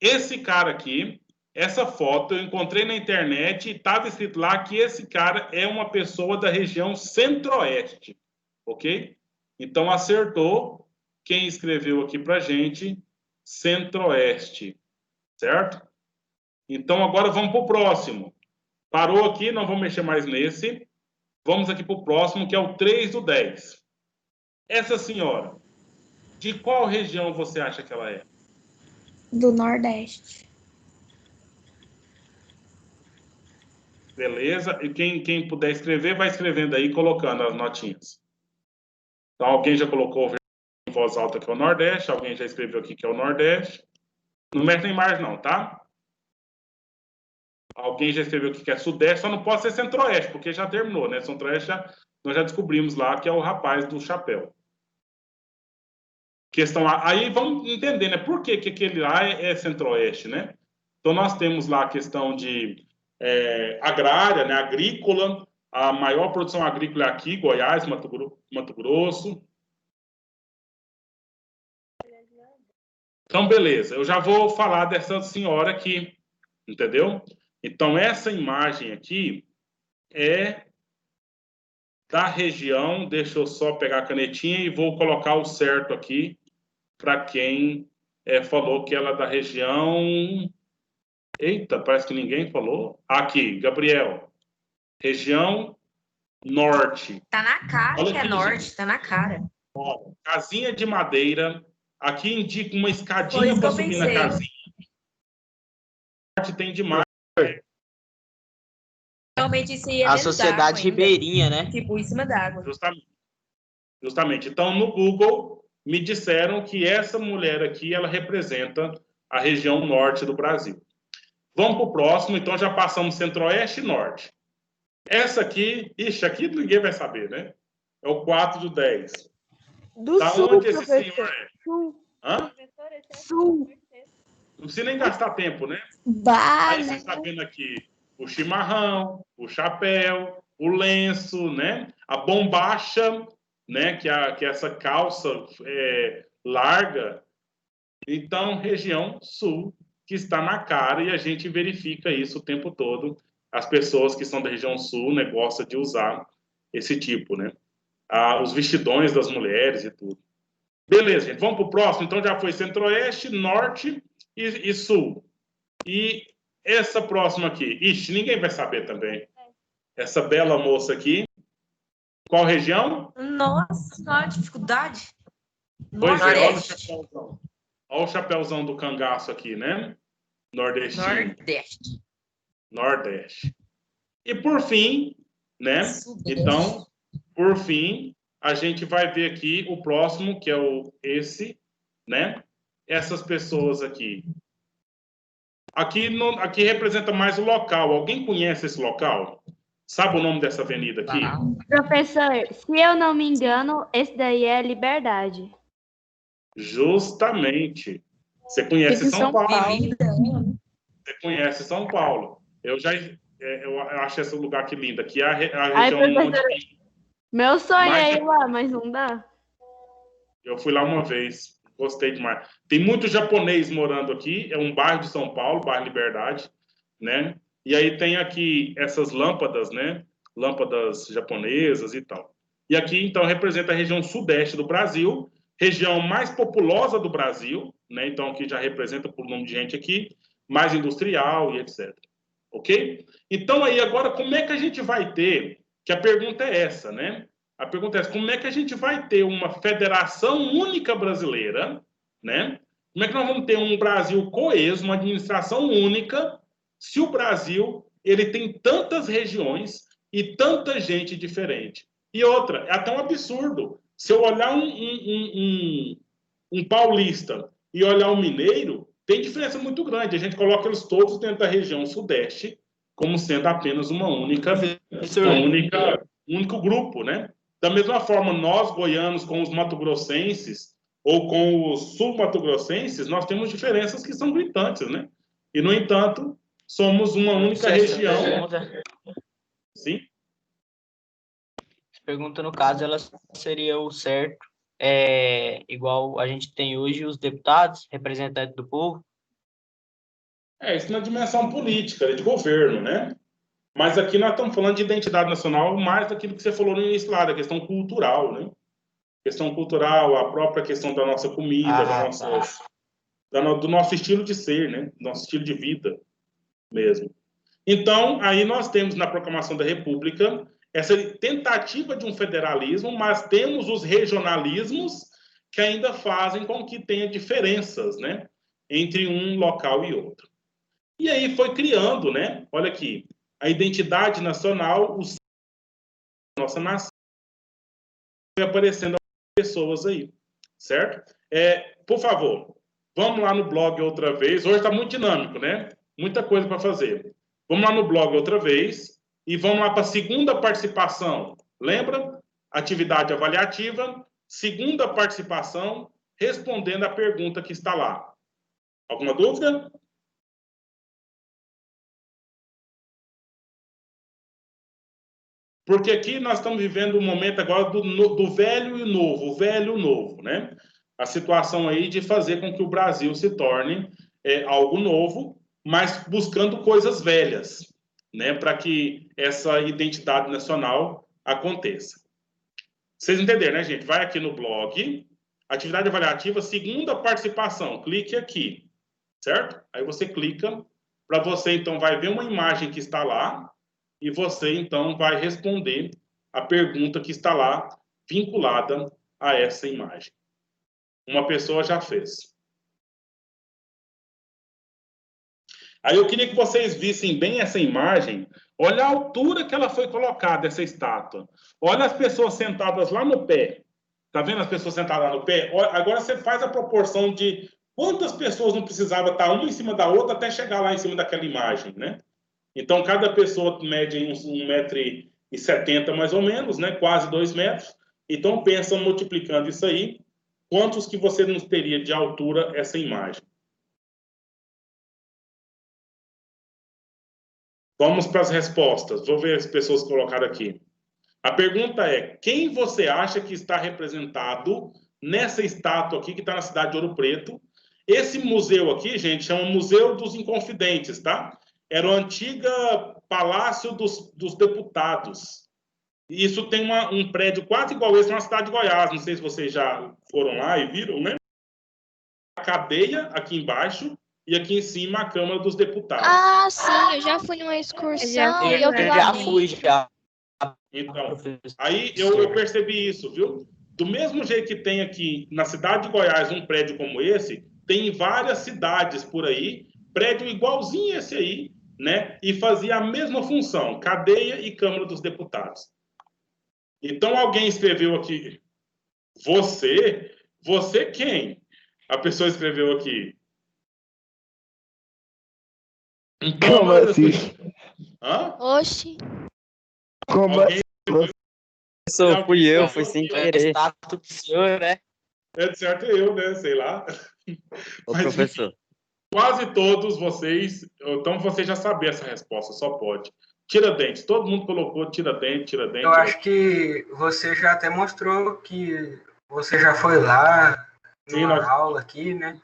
Esse cara aqui, essa foto, eu encontrei na internet e estava escrito lá que esse cara é uma pessoa da região Centro-Oeste, ok? Então, acertou quem escreveu aqui pra gente, Centro-Oeste, certo? Então, agora vamos para o próximo. Parou aqui, não vamos mexer mais nesse. Vamos aqui para o próximo, que é o 3 do 10. Essa senhora, de qual região você acha que ela é? Do Nordeste. Beleza? E quem puder escrever, vai escrevendo aí, colocando as notinhas. Então, alguém já colocou em voz alta que é o Nordeste, alguém já escreveu aqui que é o Nordeste. Não mexe nem mais não, tá? Alguém já escreveu aqui que é Sudeste, só não pode ser Centro-Oeste, porque já terminou, né? Centro-Oeste, nós já descobrimos lá que é o rapaz do chapéu. Aí vamos entender, né? Por que aquele lá é Centro-Oeste, né? Então, nós temos lá a questão de agrária, né? Agrícola, a maior produção agrícola é aqui, Goiás, Mato Grosso. Então, beleza. Eu já vou falar dessa senhora aqui, entendeu? Então, essa imagem aqui é da região. Deixa eu só pegar a canetinha e vou colocar o certo aqui para quem falou que ela é da região... Eita, parece que ninguém falou. Aqui, Gabriel. Região Norte. Tá na cara Olha que é aqui, Norte, gente. tá na cara. Ó, casinha de madeira. Aqui indica uma Foi escadinha isso que para eu subir na pensei. casinha. Norte tem demais. Realmente isso ia A dentro sociedade d'água ainda. ribeirinha, né? Tipo, em cima d'água. Justamente. Então, no Google, me disseram que essa mulher aqui, ela representa a região norte do Brasil. Vamos para o próximo. Então, já passamos Centro-Oeste e Norte. Essa aqui, aqui ninguém vai saber, né? É o 4 do 10. Do Da sul, onde esse professor. senhor é? Sul. Hã? Sul. Não precisa nem gastar tempo, né? Bah, Aí você está vendo aqui o chimarrão, o chapéu, o lenço, né? A bombacha, né? Que é essa calça larga. Então, região sul, que está na cara, e a gente verifica isso o tempo todo. As pessoas que são da região sul, né, gostam de usar esse tipo, né? Os vestidões das mulheres e tudo. Beleza, gente. Vamos para o próximo. Então, já foi Centro-Oeste, Norte e Sul. E essa próxima aqui? Ixi, ninguém vai saber também. Essa bela moça aqui. Qual região? Nossa, olha a dificuldade. Pois é, olha o Nordeste. chapéuzão. Olha o chapéuzão do cangaço aqui, né? Nordestino. Nordeste. E por fim, né? Sudeste. Então, por fim, a gente vai ver aqui o próximo, que é esse, né? Essas pessoas aqui. Aqui representa mais o local. Alguém conhece esse local? Sabe o nome dessa avenida aqui? Professor, se eu não me engano, esse daí é Liberdade. Justamente. Você conhece Fica em São Paulo. Você conhece São Paulo. Eu acho esse lugar aqui lindo. Aqui é a Ai, região professor, onde... meu sonho Mas- é ir lá, mas não dá. Eu fui lá uma vez. Gostei demais. Tem muito japonês morando aqui. É um bairro de São Paulo, bairro Liberdade, né? E aí tem aqui essas lâmpadas, né? Lâmpadas japonesas e tal. E aqui, então, representa a região sudeste do Brasil, região mais populosa do Brasil, né? Então, aqui já representa por número de gente aqui, mais industrial e etc. Ok? Então, aí, agora, como é que a gente vai ter... Que a pergunta é essa, né? A pergunta é essa, como é que a gente vai ter uma federação única brasileira, né? Como é que nós vamos ter um Brasil coeso, uma administração única, se o Brasil ele tem tantas regiões e tanta gente diferente? E outra, é até um absurdo. Se eu olhar um paulista e olhar um mineiro, tem diferença muito grande. A gente coloca eles todos dentro da região sudeste, como sendo apenas um único grupo, né? Da mesma forma, nós, goianos, com os mato-grossenses ou com os sul-mato-grossenses, nós temos diferenças que são gritantes, né? E, no entanto, somos uma única região. Sim? Essa pergunta, no caso, ela seria o certo, igual a gente tem hoje os deputados, representantes do povo. Isso na dimensão política, de governo, né? Mas aqui nós estamos falando de identidade nacional mais daquilo que você falou no início lá, da questão cultural, né? Questão cultural, a própria questão da nossa comida, do nosso estilo de ser, né? Nosso estilo de vida mesmo. Então, aí nós temos na Proclamação da República essa tentativa de um federalismo, mas temos os regionalismos que ainda fazem com que tenha diferenças, né? Entre um local e outro. E aí foi criando, né? Olha aqui, a identidade nacional, o nossa nação, vai aparecendo pessoas aí, certo? Por favor, vamos lá no blog outra vez. Hoje está muito dinâmico, né? Muita coisa para fazer. Vamos lá no blog outra vez e vamos lá para a segunda participação. Lembra? Atividade avaliativa, segunda participação, respondendo a pergunta que está lá. Alguma dúvida? Porque aqui nós estamos vivendo um momento agora do velho e novo, o velho e o novo, né? A situação aí de fazer com que o Brasil se torne algo novo, mas buscando coisas velhas, né? Para que essa identidade nacional aconteça. Vocês entenderam, né, gente? Vai aqui no blog, atividade avaliativa, segunda participação, clique aqui, certo? Aí você clica, para você, então, vai ver uma imagem que está lá, e você, então, vai responder a pergunta que está lá, vinculada a essa imagem. Uma pessoa já fez. Aí eu queria que vocês vissem bem essa imagem. Olha a altura que ela foi colocada, essa estátua. Olha as pessoas sentadas lá no pé. Tá vendo as pessoas sentadas lá no pé? Agora você faz a proporção de quantas pessoas não precisava estar uma em cima da outra até chegar lá em cima daquela imagem, né? Então, cada pessoa mede 1,70 m mais ou menos, né? Quase 2 metros. Então, pensa multiplicando isso aí, quantos que você não teria de altura essa imagem? Vamos para as respostas. Vou ver as pessoas que colocaram aqui. A pergunta é, quem você acha que está representado nessa estátua aqui, que está na cidade de Ouro Preto? Esse museu aqui, gente, chama Museu dos Inconfidentes, tá? Era o antigo Palácio dos Deputados. E isso tem um prédio quase igual esse na cidade de Goiás. Não sei se vocês já foram lá e viram, né? A cadeia aqui embaixo e aqui em cima a Câmara dos Deputados. Ah, sim, eu já fui numa excursão e eu já fui, já. Então, aí eu percebi isso, viu? Do mesmo jeito que tem aqui na cidade de Goiás um prédio como esse, tem em várias cidades por aí, prédio igualzinho esse aí, né? E fazia a mesma função, cadeia e Câmara dos Deputados. Então, alguém escreveu aqui, você? Você quem? A pessoa escreveu aqui. Então, Como assim? Hã? Oxi. Como Alguém... Professor, fui eu, foi sem querer. Estátua do senhor, né? É de certo eu, né? Sei lá. Ô, Mas, professor. quase todos vocês, então você já sabia essa resposta, só pode. Tiradentes, todo mundo colocou Tiradentes. Eu acho que você já até mostrou que você já foi lá numa aula aqui, né?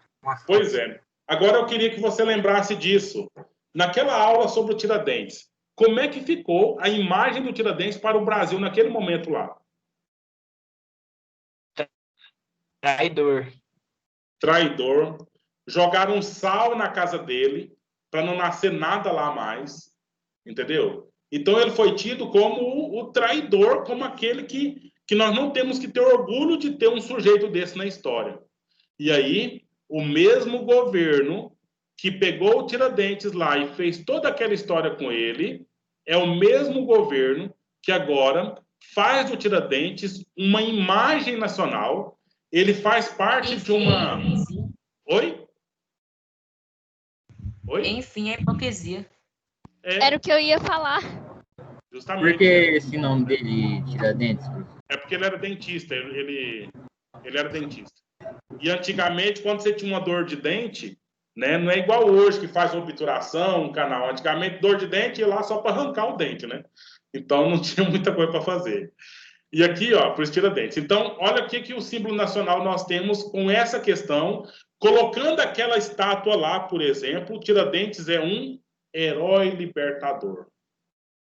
Pois é. Agora eu queria que você lembrasse disso. Naquela aula sobre o Tiradentes, como é que ficou a imagem do Tiradentes para o Brasil naquele momento lá? Traidor. Traidor. Jogaram sal na casa dele para não nascer nada lá mais. Entendeu? Então ele foi tido como o traidor, como aquele que nós não temos que ter orgulho de ter um sujeito desse na história. E aí, o mesmo governo que pegou o Tiradentes lá e fez toda aquela história com ele, é o mesmo governo que agora faz do Tiradentes uma imagem nacional. Ele faz parte de uma... Oi? Oi? Enfim, é hipocrisia. Era o que eu ia falar. Justamente. Por que esse nome dele, Tiradentes? É porque ele era dentista. Ele era dentista. E antigamente, quando você tinha uma dor de dente, né, não é igual hoje que faz obturação, um canal. Antigamente, dor de dente ia lá só para arrancar o dente, né? Então não tinha muita coisa para fazer. E aqui, ó, por isso Tiradentes. Então, olha o que o símbolo nacional nós temos com essa questão, colocando aquela estátua lá, por exemplo, Tiradentes é um herói libertador.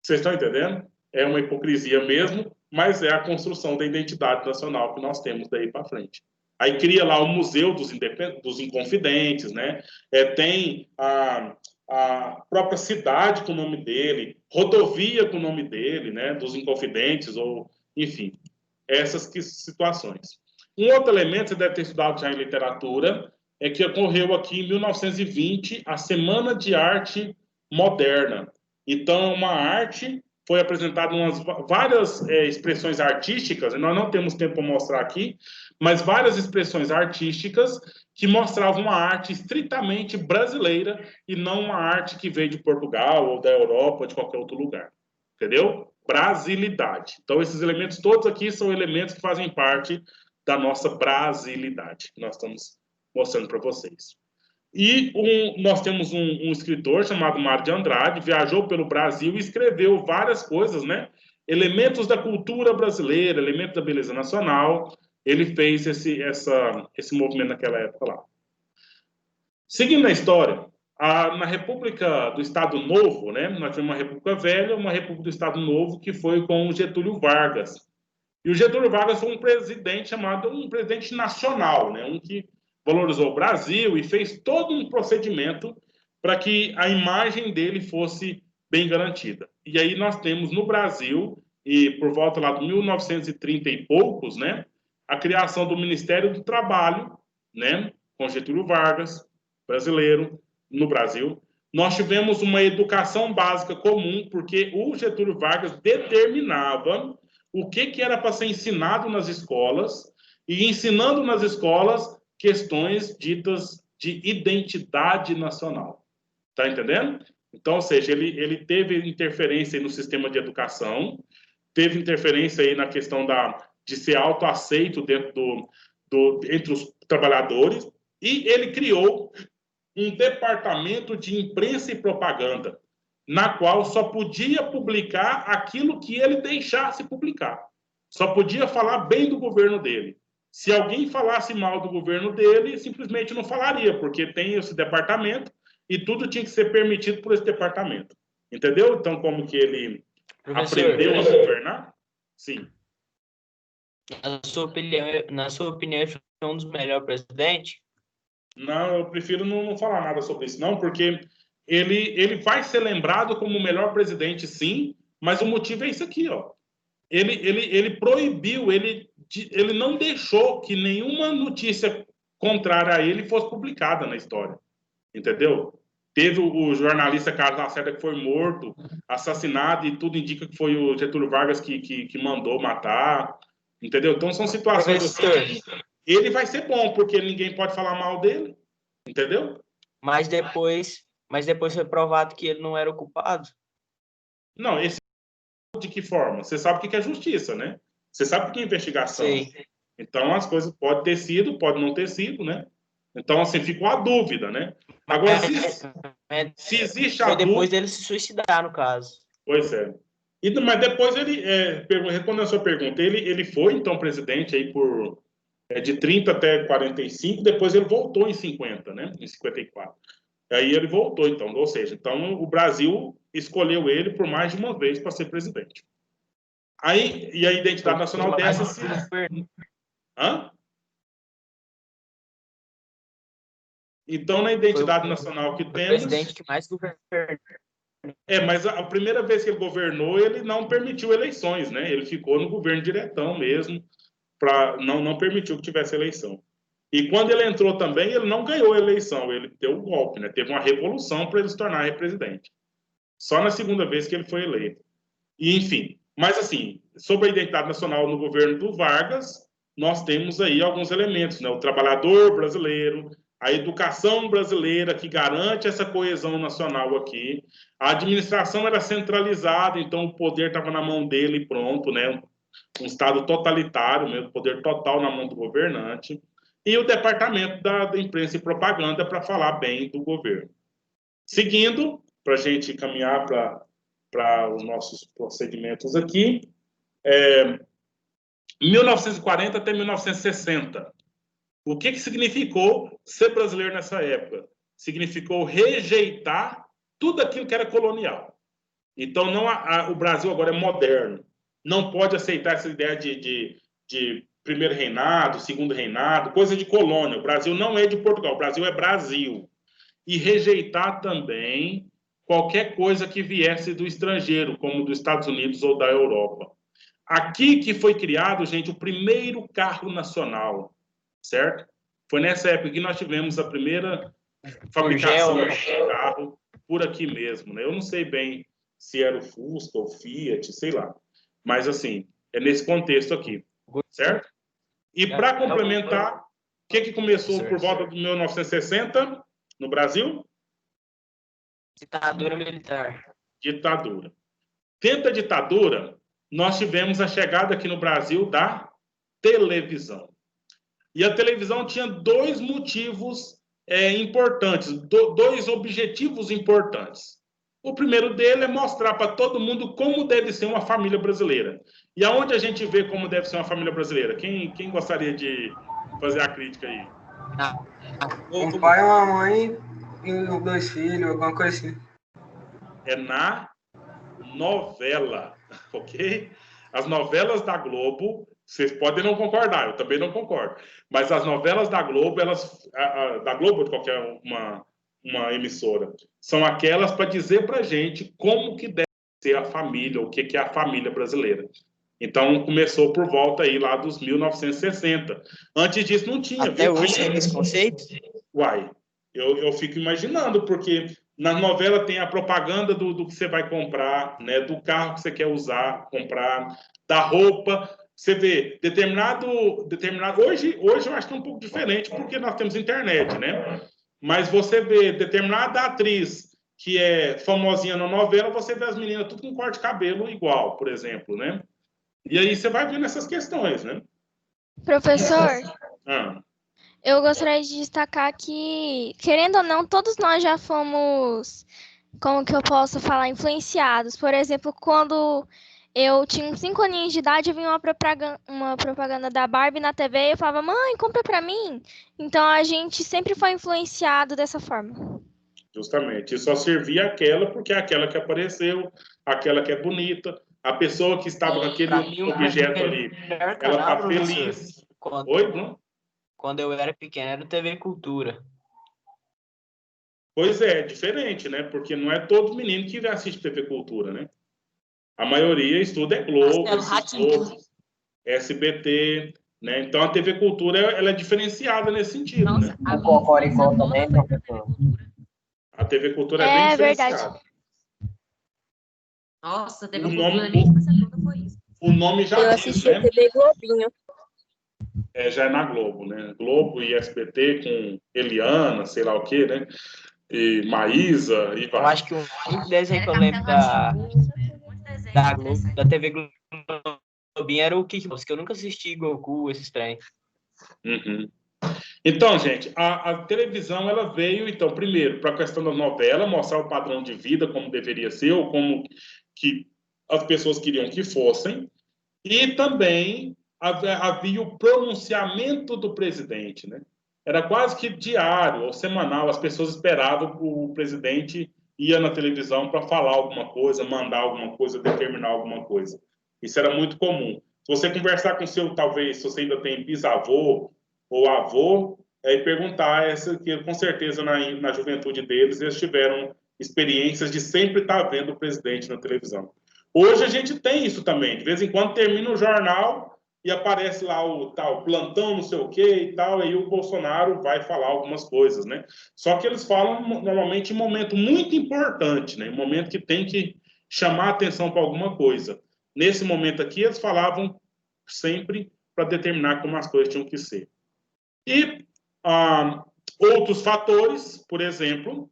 Vocês estão entendendo? É uma hipocrisia mesmo, mas é a construção da identidade nacional que nós temos daí para frente. Aí cria lá o Museu dos Inconfidentes, né? Tem a própria cidade com o nome dele, rodovia com o nome dele, né? Dos Inconfidentes, ou enfim, essas situações. Um outro elemento, você deve ter estudado já em literatura, é que ocorreu aqui em 1920 a Semana de Arte Moderna. Então, uma arte foi apresentada várias expressões artísticas, e nós não temos tempo para mostrar aqui, mas várias expressões artísticas que mostravam uma arte estritamente brasileira e não uma arte que veio de Portugal ou da Europa ou de qualquer outro lugar. Entendeu? Brasilidade. Então, esses elementos todos aqui são elementos que fazem parte da nossa brasilidade, que nós estamos mostrando para vocês. E nós temos um escritor chamado Mário de Andrade, viajou pelo Brasil e escreveu várias coisas, né? Elementos da cultura brasileira, elementos da beleza nacional. Ele fez esse movimento naquela época lá. Seguindo a história, na República do Estado Novo, né? Nós tivemos uma República Velha, uma República do Estado Novo, que foi com o Getúlio Vargas. E o Getúlio Vargas foi um presidente chamado um presidente nacional, né? Um que valorizou o Brasil e fez todo um procedimento para que a imagem dele fosse bem garantida. E aí nós temos no Brasil, e por volta lá de 1930 e poucos, né, a criação do Ministério do Trabalho, né, com Getúlio Vargas, brasileiro, no Brasil. Nós tivemos uma educação básica comum, porque o Getúlio Vargas determinava o que era para ser ensinado nas escolas, e ensinando nas escolas questões ditas de identidade nacional. Está entendendo? Então, ou seja, ele teve interferência aí no sistema de educação, teve interferência aí na questão de ser autoaceito dentro entre os trabalhadores, e ele criou um departamento de imprensa e propaganda, na qual só podia publicar aquilo que ele deixasse publicar. Só podia falar bem do governo dele. Se alguém falasse mal do governo dele, simplesmente não falaria, porque tem esse departamento e tudo tinha que ser permitido por esse departamento. Entendeu? Então, como que ele aprendeu a governar? Sim. Na sua opinião, ele foi um dos melhores presidentes? Não, eu prefiro não falar nada sobre isso, não, porque ele vai ser lembrado como o melhor presidente, sim, mas o motivo é isso aqui, ó. Ele proibiu, ele não deixou que nenhuma notícia contrária a ele fosse publicada na história, entendeu? Teve o jornalista Carlos Lacerda que foi morto, assassinado, e tudo indica que foi o Getúlio Vargas que mandou matar, entendeu? Então são situações assim, ele vai ser bom, porque ninguém pode falar mal dele, entendeu? Mas depois foi provado que ele não era o culpado? Não, de que forma? Você sabe o que é justiça, né? Você sabe o que é investigação. Sim. Então, as coisas podem ter sido, pode não ter sido, né? Então, assim, ficou a dúvida, né? Agora, se existe a foi depois dúvida... dele se suicidar, no caso. Pois é. Mas depois ele, respondendo a sua pergunta, ele foi, então, presidente aí de 30 até 45, depois ele voltou em 50, né? Em 54. Aí ele voltou, então, ou seja, então o Brasil escolheu ele por mais de uma vez para ser presidente. Aí, e a identidade nacional dessa... Hã? Então, na identidade nacional que temos... O presidente que mais governou. Mas a primeira vez que ele governou, ele não permitiu eleições, né? Ele ficou no governo diretão mesmo, não permitiu que tivesse eleição. E quando ele entrou também, ele não ganhou a eleição, ele deu um golpe, né? Teve uma revolução para ele se tornar presidente. Só na segunda vez que ele foi eleito. E, enfim, mas assim, sobre a identidade nacional no governo do Vargas, nós temos aí alguns elementos, né? O trabalhador brasileiro, a educação brasileira que garante essa coesão nacional aqui. A administração era centralizada, então o poder estava na mão dele e pronto, né? Um Estado totalitário, mesmo, poder total na mão do governante. E o departamento da imprensa e propaganda para falar bem do governo. Seguindo, para a gente caminhar para os nossos procedimentos aqui, 1940 até 1960. O que significou ser brasileiro nessa época? Significou rejeitar tudo aquilo que era colonial. Então, o Brasil agora é moderno. Não pode aceitar essa ideia de primeiro reinado, segundo reinado, coisa de colônia. O Brasil não é de Portugal, o Brasil é Brasil. E rejeitar também qualquer coisa que viesse do estrangeiro, como dos Estados Unidos ou da Europa. Aqui que foi criado, gente, o primeiro carro nacional, certo? Foi nessa época que nós tivemos a primeira fabricação de carro por aqui mesmo, né? Eu não sei bem se era o Fusca ou Fiat, sei lá. Mas, assim, é nesse contexto aqui, certo? E para complementar, o que começou por volta de 1960 no Brasil? Ditadura militar. Ditadura. Dentro da ditadura, nós tivemos a chegada aqui no Brasil da televisão. E a televisão tinha dois motivos importantes, dois objetivos importantes. O primeiro dele é mostrar para todo mundo como deve ser uma família brasileira. E aonde a gente vê como deve ser uma família brasileira? Quem gostaria de fazer a crítica aí? Um pai, uma mãe e 2 filhos, alguma coisa assim. É na novela, ok? As novelas da Globo, vocês podem não concordar, eu também não concordo, mas as novelas da Globo, da Globo ou de qualquer uma emissora, são aquelas para dizer para a gente como que deve ser a família, o que é a família brasileira. Então, começou por volta aí lá dos 1960. Antes disso, não tinha. Até hoje tem esse conceito? Uai, eu fico imaginando, porque na novela tem a propaganda do que você vai comprar, né? Do carro que você quer usar, comprar, da roupa. Você vê, determinado... Hoje eu acho que é um pouco diferente, porque nós temos internet, né? Mas você vê determinada atriz que é famosinha na novela, você vê as meninas tudo com corte de cabelo igual, por exemplo, né? E aí você vai vendo essas questões, né? Professor, Ah, eu gostaria de destacar que, querendo ou não, todos nós já fomos, como que eu posso falar, influenciados. Por exemplo, quando eu tinha uns 5 aninhos de idade, eu vi uma propaganda da Barbie na TV e eu falava, mãe, compra pra mim. Então a gente sempre foi influenciado dessa forma. justamente. E só servia aquela porque é aquela que apareceu, aquela que é bonita. A pessoa que estava com aquele objeto ali, ela está feliz. Oi, não? Quando eu era pequeno, era o TV Cultura. Pois é, diferente, né? Porque não é todo menino que assiste TV Cultura, né? A maioria estuda Globo, SBT, né? Então a TV Cultura ela é diferenciada nesse sentido, né? O Cocoricó também, professor. A TV Cultura é bem diferenciada. Verdade. Nossa, teve cultura, nem essa pergunta foi isso. O nome já Eu diz, assisti né? a TV Globinho. Já é na Globo, né? Globo e SBT com Eliana, sei lá o quê, né? E Maísa, e vai. Eu acho que o único desenho que eu lembro da TV Globinho era o Kickbox, que eu nunca assisti Goku, esses trem. Uhum. Então, gente, a televisão ela veio, então, primeiro, para a questão da novela, mostrar o padrão de vida, como deveria ser, ou como que as pessoas queriam que fossem, e também havia o pronunciamento do presidente, né? Era quase que diário ou semanal, as pessoas esperavam o presidente ia na televisão para falar alguma coisa, mandar alguma coisa, determinar alguma coisa. Isso era muito comum. Se você conversar com seu, talvez, se você ainda tem bisavô ou avô, e perguntar, que com certeza na juventude deles, eles tiveram experiências de sempre estar vendo o presidente na televisão. Hoje a gente tem isso também. De vez em quando termina o jornal e aparece lá o tal plantão, não sei o quê e tal, aí o Bolsonaro vai falar algumas coisas, né? Só que eles falam normalmente em momento muito importante, né? Em momento que tem que chamar atenção para alguma coisa. Nesse momento aqui, eles falavam sempre para determinar como as coisas tinham que ser. E outros fatores, por exemplo,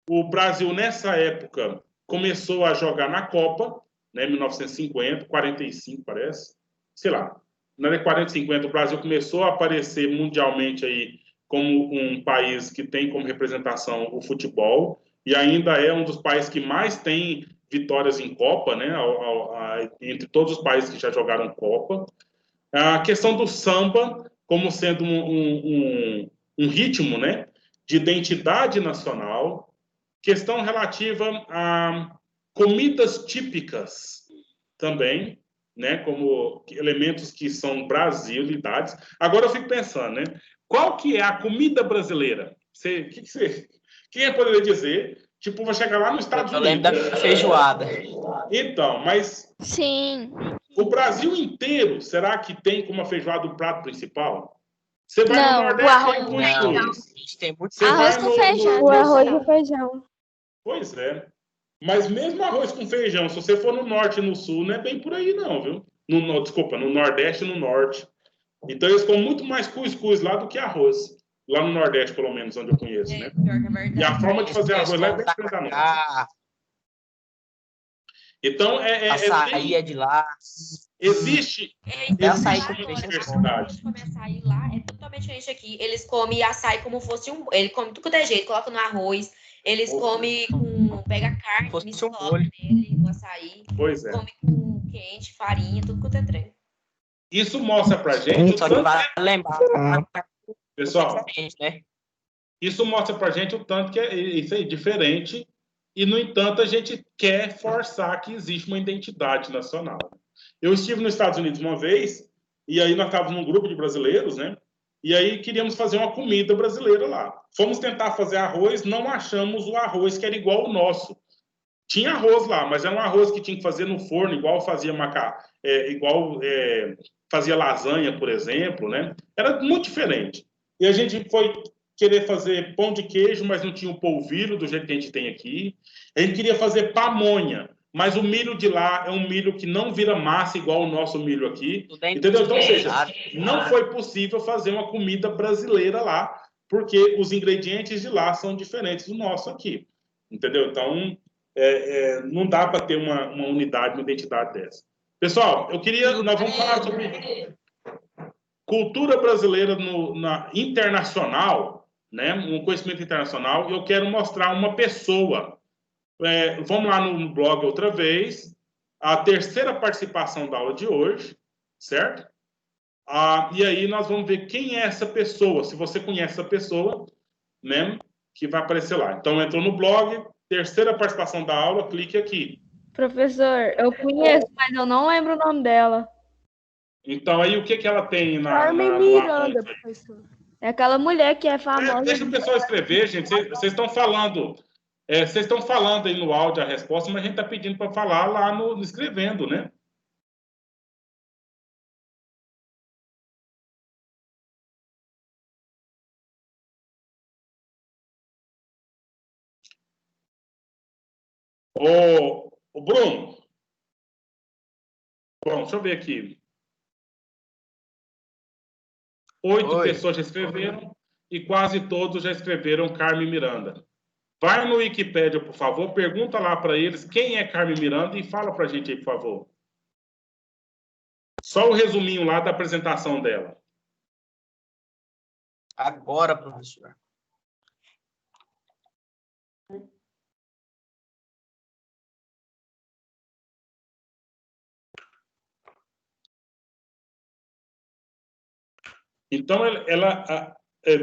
o Brasil, nessa época, começou a jogar na Copa, né, 1950, 45, parece, sei lá. Na 40, 50, o Brasil começou a aparecer mundialmente aí como um país que tem como representação o futebol, e ainda é um dos países que mais tem vitórias em Copa, né, entre todos os países que já jogaram Copa. A questão do samba como sendo um ritmo, né, de identidade nacional, questão relativa a comidas típicas também, né, como elementos que são brasilidades. Agora eu fico pensando, né, qual que é a comida brasileira? Quem poderia dizer? Tipo, vai chegar lá nos Estados Unidos. Eu lembro da feijoada. Então, mas... Sim. O Brasil inteiro, será que tem como a feijoada o prato principal? Você vai Não, no Nordeste, o arroz tem cuscuz. Tem muito arroz com feijão. O arroz e o feijão. Pois é. Mas mesmo arroz com feijão, se você for no norte e no sul, não é bem por aí não, viu? Desculpa, no nordeste e no norte. Então eles comem muito mais cuscuz lá do que arroz. Lá no nordeste, pelo menos, onde eu conheço, né? Pior que é verdade. E a forma de fazer arroz lá é bem diferente da nossa. Então, açaí é de lá. Existe açaí uma com diversidade. Comer açaí lá é totalmente diferente aqui. Eles comem açaí como fosse ele come tudo quanto é jeito, coloca no arroz. Eles comem pega carne, mistura nele, no açaí. Pois é. Come com quente, farinha, tudo quanto é trem. Isso mostra pra gente o Só que tanto vale lembrar. Pessoal, né? Isso mostra pra gente o tanto que é isso aí, diferente. E, no entanto, a gente quer forçar que existe uma identidade nacional. Eu estive nos Estados Unidos uma vez, e aí nós estávamos num grupo de brasileiros, né? E aí queríamos fazer uma comida brasileira lá. Fomos tentar fazer arroz, não achamos o arroz que era igual ao nosso. Tinha arroz lá, mas era um arroz que tinha que fazer no forno, igual fazia fazia lasanha, por exemplo, né? Era muito diferente. E a gente foi querer fazer pão de queijo, mas não tinha o polvilho do jeito que a gente tem aqui. A gente queria fazer pamonha, mas o milho de lá é um milho que não vira massa igual o nosso milho aqui. Entendeu? Então, ou seja, não foi possível fazer uma comida brasileira lá, porque os ingredientes de lá são diferentes do nosso aqui. Entendeu? Então, não dá para ter uma unidade, uma identidade dessa. Pessoal, nós vamos falar sobre cultura brasileira internacional, né? Um conhecimento internacional, e eu quero mostrar uma pessoa. Vamos lá no blog outra vez, a terceira participação da aula de hoje, certo? E aí nós vamos ver quem é essa pessoa, se você conhece essa pessoa, né? Que vai aparecer lá. Então, entrou no blog, terceira participação da aula, clique aqui. Professor, eu conheço, mas eu não lembro o nome dela. Então, aí o que ela tem Carmen Miranda, professor. É aquela mulher que é famosa. Deixa o pessoal escrever, gente. Vocês estão falando. Vocês estão falando aí no áudio a resposta, mas a gente está pedindo para falar lá no escrevendo, né? Ô, Bruno. Bom, deixa eu ver aqui. 8 pessoas já escreveram e quase todos já escreveram Carmen Miranda. Vai no Wikipédia, por favor, pergunta lá para eles quem é Carmen Miranda e fala para a gente aí, por favor. Só o resuminho lá da apresentação dela. Agora, professor. Então,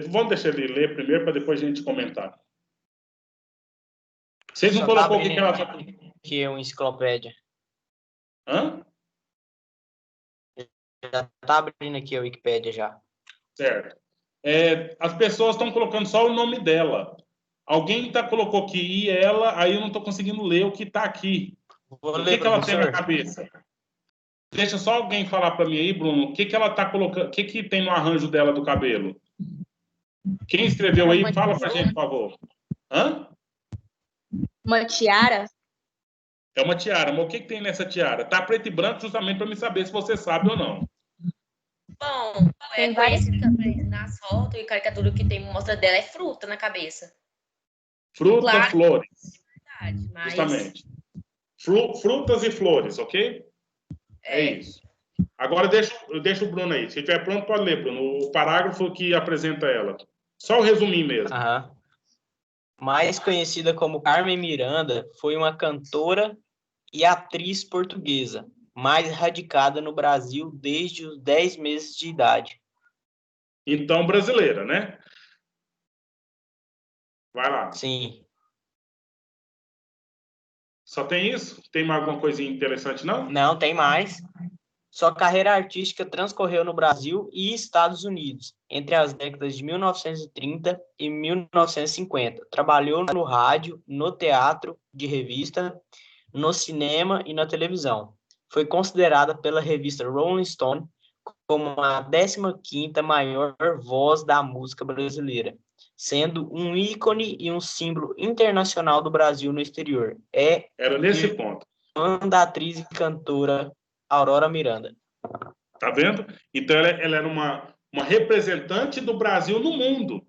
vamos deixar ele ler primeiro para depois a gente comentar. Vocês não colocou o que ela... Que é uma enciclopédia. Hã? Já está abrindo aqui a Wikipédia já. Certo. As pessoas estão colocando só o nome dela. Alguém colocou aqui e ela, aí eu não estou conseguindo ler o que está aqui. Vou o ler, que ela tem na cabeça? Deixa só alguém falar para mim aí, Bruno, o que ela está colocando, o que tem no arranjo dela do cabelo? Quem escreveu aí, fala para a gente, por favor. Hã? Uma tiara? É uma tiara, mas o que tem nessa tiara? Tá preto e branco justamente para me saber se você sabe ou não. Bom, tem várias nas fotos e caricatura que tem mostra dela é fruta na cabeça. Fruta, claro, flores. Verdade, mas... Justamente. Frutas e flores, ok? É isso. Agora deixa o Bruno aí. Se estiver pronto, pode ler, Bruno. O parágrafo que apresenta ela. Só o resuminho mesmo. Mais conhecida como Carmen Miranda, foi uma cantora e atriz portuguesa, mais radicada no Brasil desde os 10 meses de idade. Então, brasileira, né? Vai lá. Sim. Só tem isso? Tem mais alguma coisinha interessante, não? Não, tem mais. Sua carreira artística transcorreu no Brasil e Estados Unidos, entre as décadas de 1930 e 1950. Trabalhou no rádio, no teatro de revista, no cinema e na televisão. Foi considerada pela revista Rolling Stone como a 15ª maior voz da música brasileira. sendo um ícone e um símbolo internacional do Brasil no exterior. Era nesse ponto. Da atriz e cantora Aurora Miranda. Tá vendo? Então, ela era uma representante do Brasil no mundo.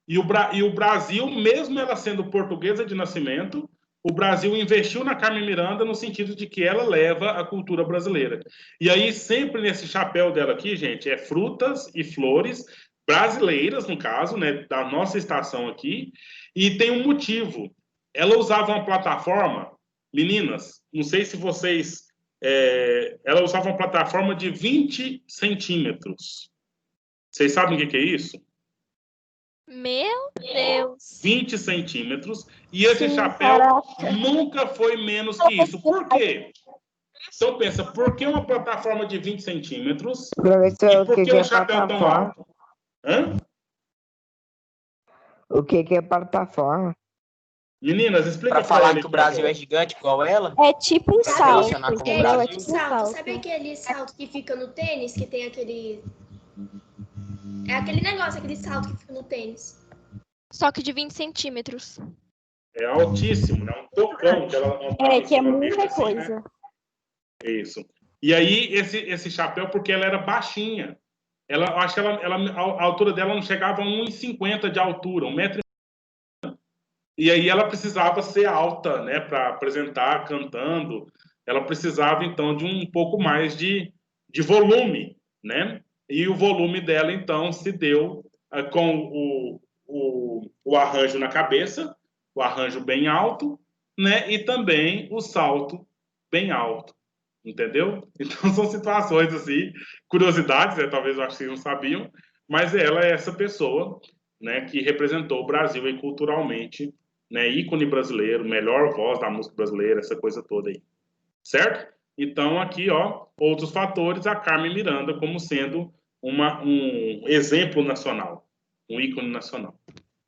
E o Brasil, mesmo ela sendo portuguesa de nascimento, o Brasil investiu na Carmen Miranda no sentido de que ela leva a cultura brasileira. E aí, sempre nesse chapéu dela aqui, gente, é frutas e flores brasileiras, no caso, né, da nossa estação aqui, e tem um motivo. Ela usava uma plataforma, meninas, não sei se vocês... ela usava uma plataforma de 20 centímetros. Vocês sabem o que é isso? Meu Deus! 20 centímetros. E esse Sim, chapéu caraca. nunca foi menos que isso. Por quê? Então pensa, por que uma plataforma de 20 centímetros? Professor, E o por que que que um é chapéu tão plataforma? alto? Hã? O que é plataforma? Meninas, explica Para pra falar ele, que o por Brasil favor. é gigante igual ela, É tipo um salto, relacionar com o entendeu? Brasil. É tipo um Salto, salto. sabe aquele salto que fica no tênis, que tem aquele... É aquele negócio, aquele salto que fica no tênis. Só que de 20 centímetros. É altíssimo, né? Um tocão que ela montava em Que é cima dele, muita assim, coisa. né? Isso. E aí, esse chapéu, porque ela era baixinha. Acho que a altura dela não chegava a 1,50 de altura, 1,50 m. E aí ela precisava ser alta, né? Para apresentar, cantando. Ela precisava, então, de um pouco mais de volume, né? E o volume dela, então, se deu com o arranjo na cabeça, o arranjo bem alto, né? E também o salto bem alto. Entendeu? Então são situações assim, curiosidades, né? Talvez eu acho que vocês não sabiam, mas ela é essa pessoa, né, que representou o Brasil aí culturalmente, né, ícone brasileiro, melhor voz da música brasileira, essa coisa toda aí. Certo? Então aqui, ó, outros fatores, a Carmen Miranda como sendo um exemplo nacional, um ícone nacional.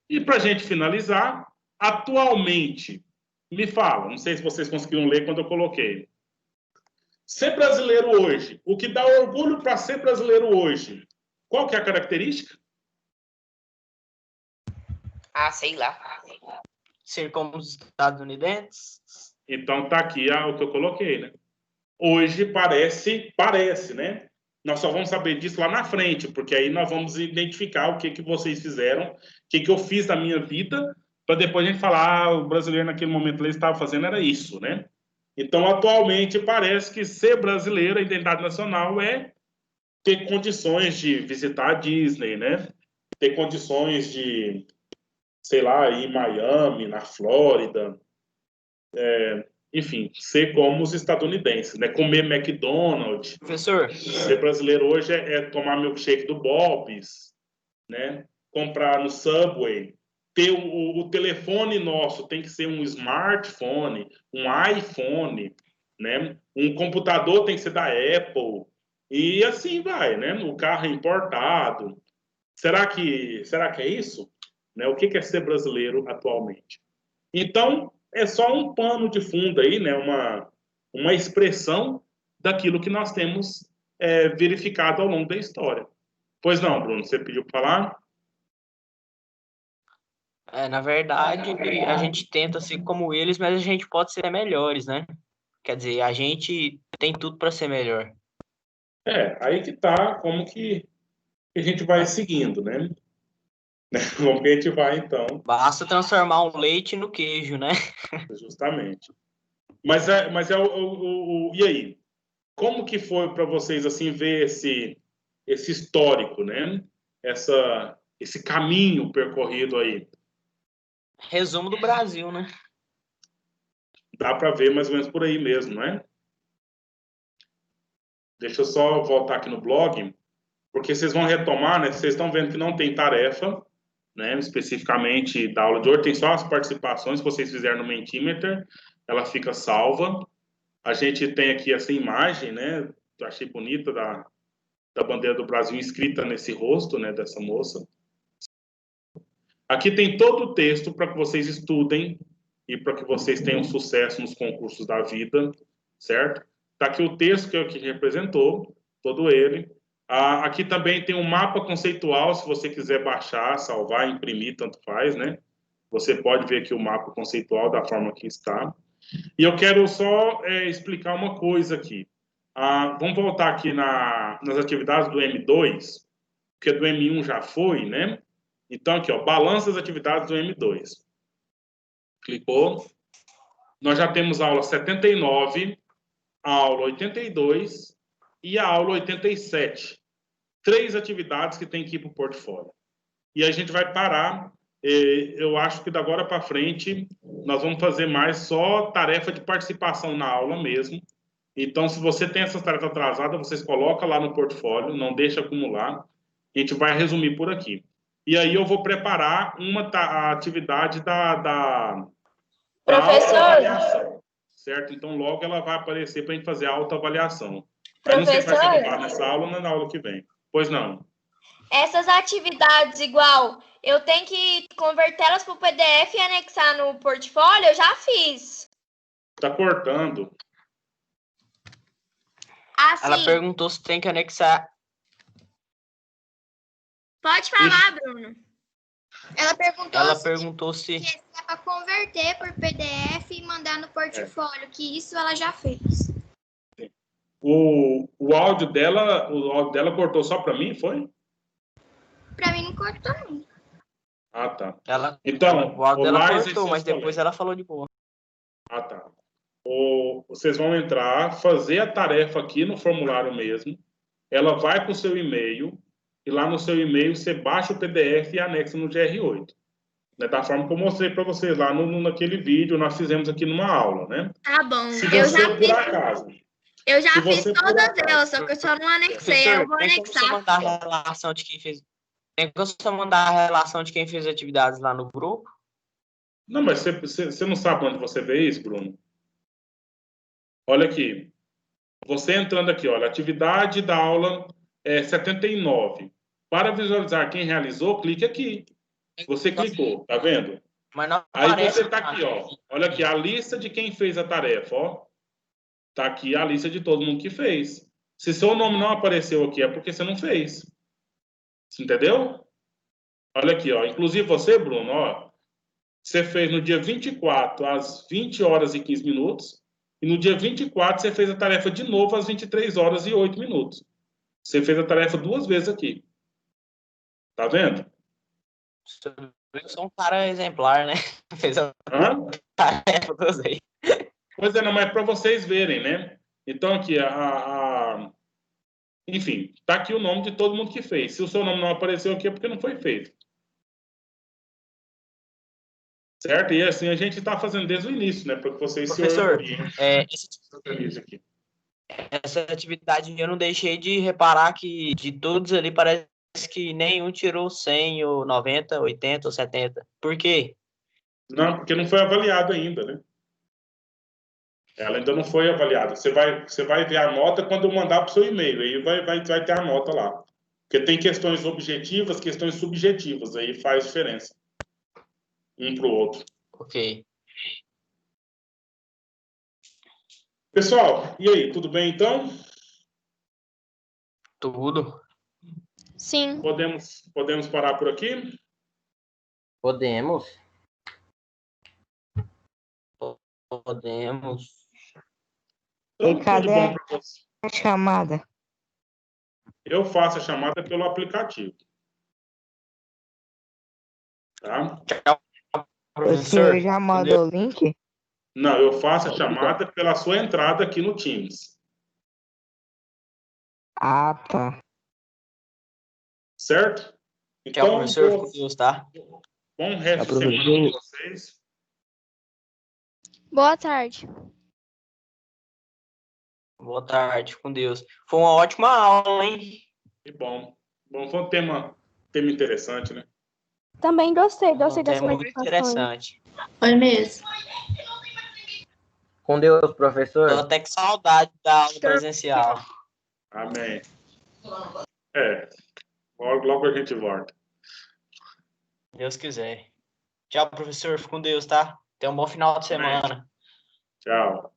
E para a gente finalizar, atualmente, me fala, não sei se vocês conseguiram ler quando eu coloquei. Ser brasileiro hoje, o que dá orgulho para ser brasileiro hoje, qual que é a característica? Ah, sei lá. Ser como os estadunidenses. Então tá aqui o que eu coloquei, né? Hoje parece, né? Nós só vamos saber disso lá na frente, porque aí nós vamos identificar o que vocês fizeram, o que eu fiz na minha vida, para depois a gente falar, o brasileiro naquele momento ele estava fazendo era isso, né? Então, atualmente, parece que ser brasileiro, a identidade nacional, é ter condições de visitar a Disney, né? Ter condições de, sei lá, ir em Miami, na Flórida. Enfim, ser como os estadunidenses, né? Comer McDonald's. Professor. Ser brasileiro hoje é tomar milkshake do Bob's, né? Comprar no Subway. Ter o telefone nosso tem que ser um smartphone, um iPhone, né? Um computador tem que ser da Apple. E assim vai, né? O carro é importado. Será que é isso? Né? O que é ser brasileiro atualmente? Então, é só um pano de fundo aí, né? Uma expressão daquilo que nós temos verificado ao longo da história. Pois não, Bruno, você pediu para falar? Na verdade, a gente tenta ser como eles, mas a gente pode ser melhores, né? Quer dizer, a gente tem tudo para ser melhor. Aí que tá, como que a gente vai seguindo, né? Como que a gente vai, então? Basta transformar um leite no queijo, né? Justamente. Mas e aí? Como que foi para vocês, assim, ver esse histórico, né? Esse caminho percorrido aí? Resumo do Brasil, né? Dá para ver mais ou menos por aí mesmo, não é? Deixa eu só voltar aqui no blog, porque vocês vão retomar, né? Vocês estão vendo que não tem tarefa, né? Especificamente da aula de hoje, tem só as participações que vocês fizeram no Mentimeter, ela fica salva. A gente tem aqui essa imagem, né? Eu achei bonita da bandeira do Brasil inscrita nesse rosto, né? Dessa moça. Aqui tem todo o texto para que vocês estudem e para que vocês tenham sucesso nos concursos da vida, certo? Está aqui o texto que representou, todo ele. Aqui também tem um mapa conceitual, se você quiser baixar, salvar, imprimir, tanto faz, né? Você pode ver aqui o mapa conceitual da forma que está. E eu quero só explicar uma coisa aqui. Vamos voltar aqui nas atividades do M2, porque do M1 já foi, né? Então, aqui, ó, balança das atividades do M2. Clicou. Nós já temos a aula 79, a aula 82 e a aula 87. 3 atividades que tem que ir para o portfólio. E a gente vai parar. Eu acho que da agora para frente nós vamos fazer mais só tarefa de participação na aula mesmo. Então, se você tem essas tarefas atrasadas, vocês colocam lá no portfólio, não deixa acumular. A gente vai resumir por aqui. E aí eu vou preparar a atividade da autoavaliação, certo? Então, logo ela vai aparecer para a gente fazer a autoavaliação. Aí não sei se vai ser gravado nessa aula ou na aula que vem. Pois não. Essas atividades, igual, eu tenho que convertê-las para o PDF e anexar no portfólio? Eu já fiz. Tá cortando. Assim, Ela perguntou se tem que anexar. pode falar, Bruno. Ela perguntou se é para converter por PDF e mandar no portfólio, que isso ela já fez. O áudio dela cortou só para mim, foi? Para mim não cortou, não. Ah, tá. Então, o áudio dela Lars e cortou, seus mas depois colegas. ela falou de boa. Ah, tá. Vocês vão entrar, fazer a tarefa aqui no formulário mesmo. Ela vai para o seu e-mail e lá no seu e-mail você baixa o PDF e anexa no GR8. Né, da forma que eu mostrei para vocês lá naquele vídeo, nós fizemos aqui numa aula, né? Tá bom. Se Eu você, já por fiz, acaso... eu já se fiz você, por todas acaso- elas, só que eu só não anexei. Professor, Eu vou tem como você anexar. mandar a relação de quem fez. Tem como você mandar a relação de quem fez atividades lá no grupo? Não, mas você não sabe onde você vê isso, Bruno? Olha aqui. Você entrando aqui, olha, atividade da aula 79. Para visualizar quem realizou, clique aqui. Você clicou, tá vendo? Mas não Aí aparece. você tá aqui, ó. Olha aqui, a lista de quem fez a tarefa, ó. Tá aqui a lista de todo mundo que fez. Se seu nome não apareceu aqui, é porque você não fez. Você entendeu? Olha aqui, ó. Inclusive você, Bruno, ó. Você fez no dia 24, às 20 horas e 15 minutos. E no dia 24, você fez a tarefa de novo às 23 horas e 8 minutos. Você fez a tarefa 2 vezes aqui. Tá vendo? Eu sou um cara exemplar, né? Fez a Hã? tarefa 2 vezes. Pois é, não, mas para vocês verem, né? Então, aqui, enfim, tá aqui o nome de todo mundo que fez. Se o seu nome não apareceu aqui, é porque não foi feito. Certo? E assim, a gente está fazendo desde o início, né? Para que vocês Professor, se organizem aqui. essa atividade eu não deixei de reparar que de todos ali parece que nenhum tirou 100 ou 90, 80 ou 70. Por quê? Não, porque não foi avaliado ainda, né? Ela ainda não foi avaliada. Você vai ver a nota quando eu mandar para o seu e-mail. Aí vai ter a nota lá. Porque tem questões objetivas, questões subjetivas. Aí faz diferença. Um para o outro. Ok. Pessoal, e aí? Tudo bem, então? Tudo. Sim. Podemos parar por aqui? Podemos. Então, E cadê tudo bom para você? a chamada? Eu faço a chamada pelo aplicativo. Tá? O senhor já mandou o link? Não, eu faço a chamada pela sua entrada aqui no Teams. Ah, tá. Certo? Tchau, professor. Com Deus, tá? Bom resto de semana para vocês. Boa tarde. Boa tarde, com Deus. Foi uma ótima aula, hein? Que bom. Bom, foi um tema interessante, né? Também gostei dessa Muito participação. interessante. Foi mesmo. Com Deus, professor. Tô até com saudade da aula presencial. Amém. Logo a gente volta. Deus quiser. Tchau, professor. Fica com Deus, tá? Tenha um bom final de semana. Tchau.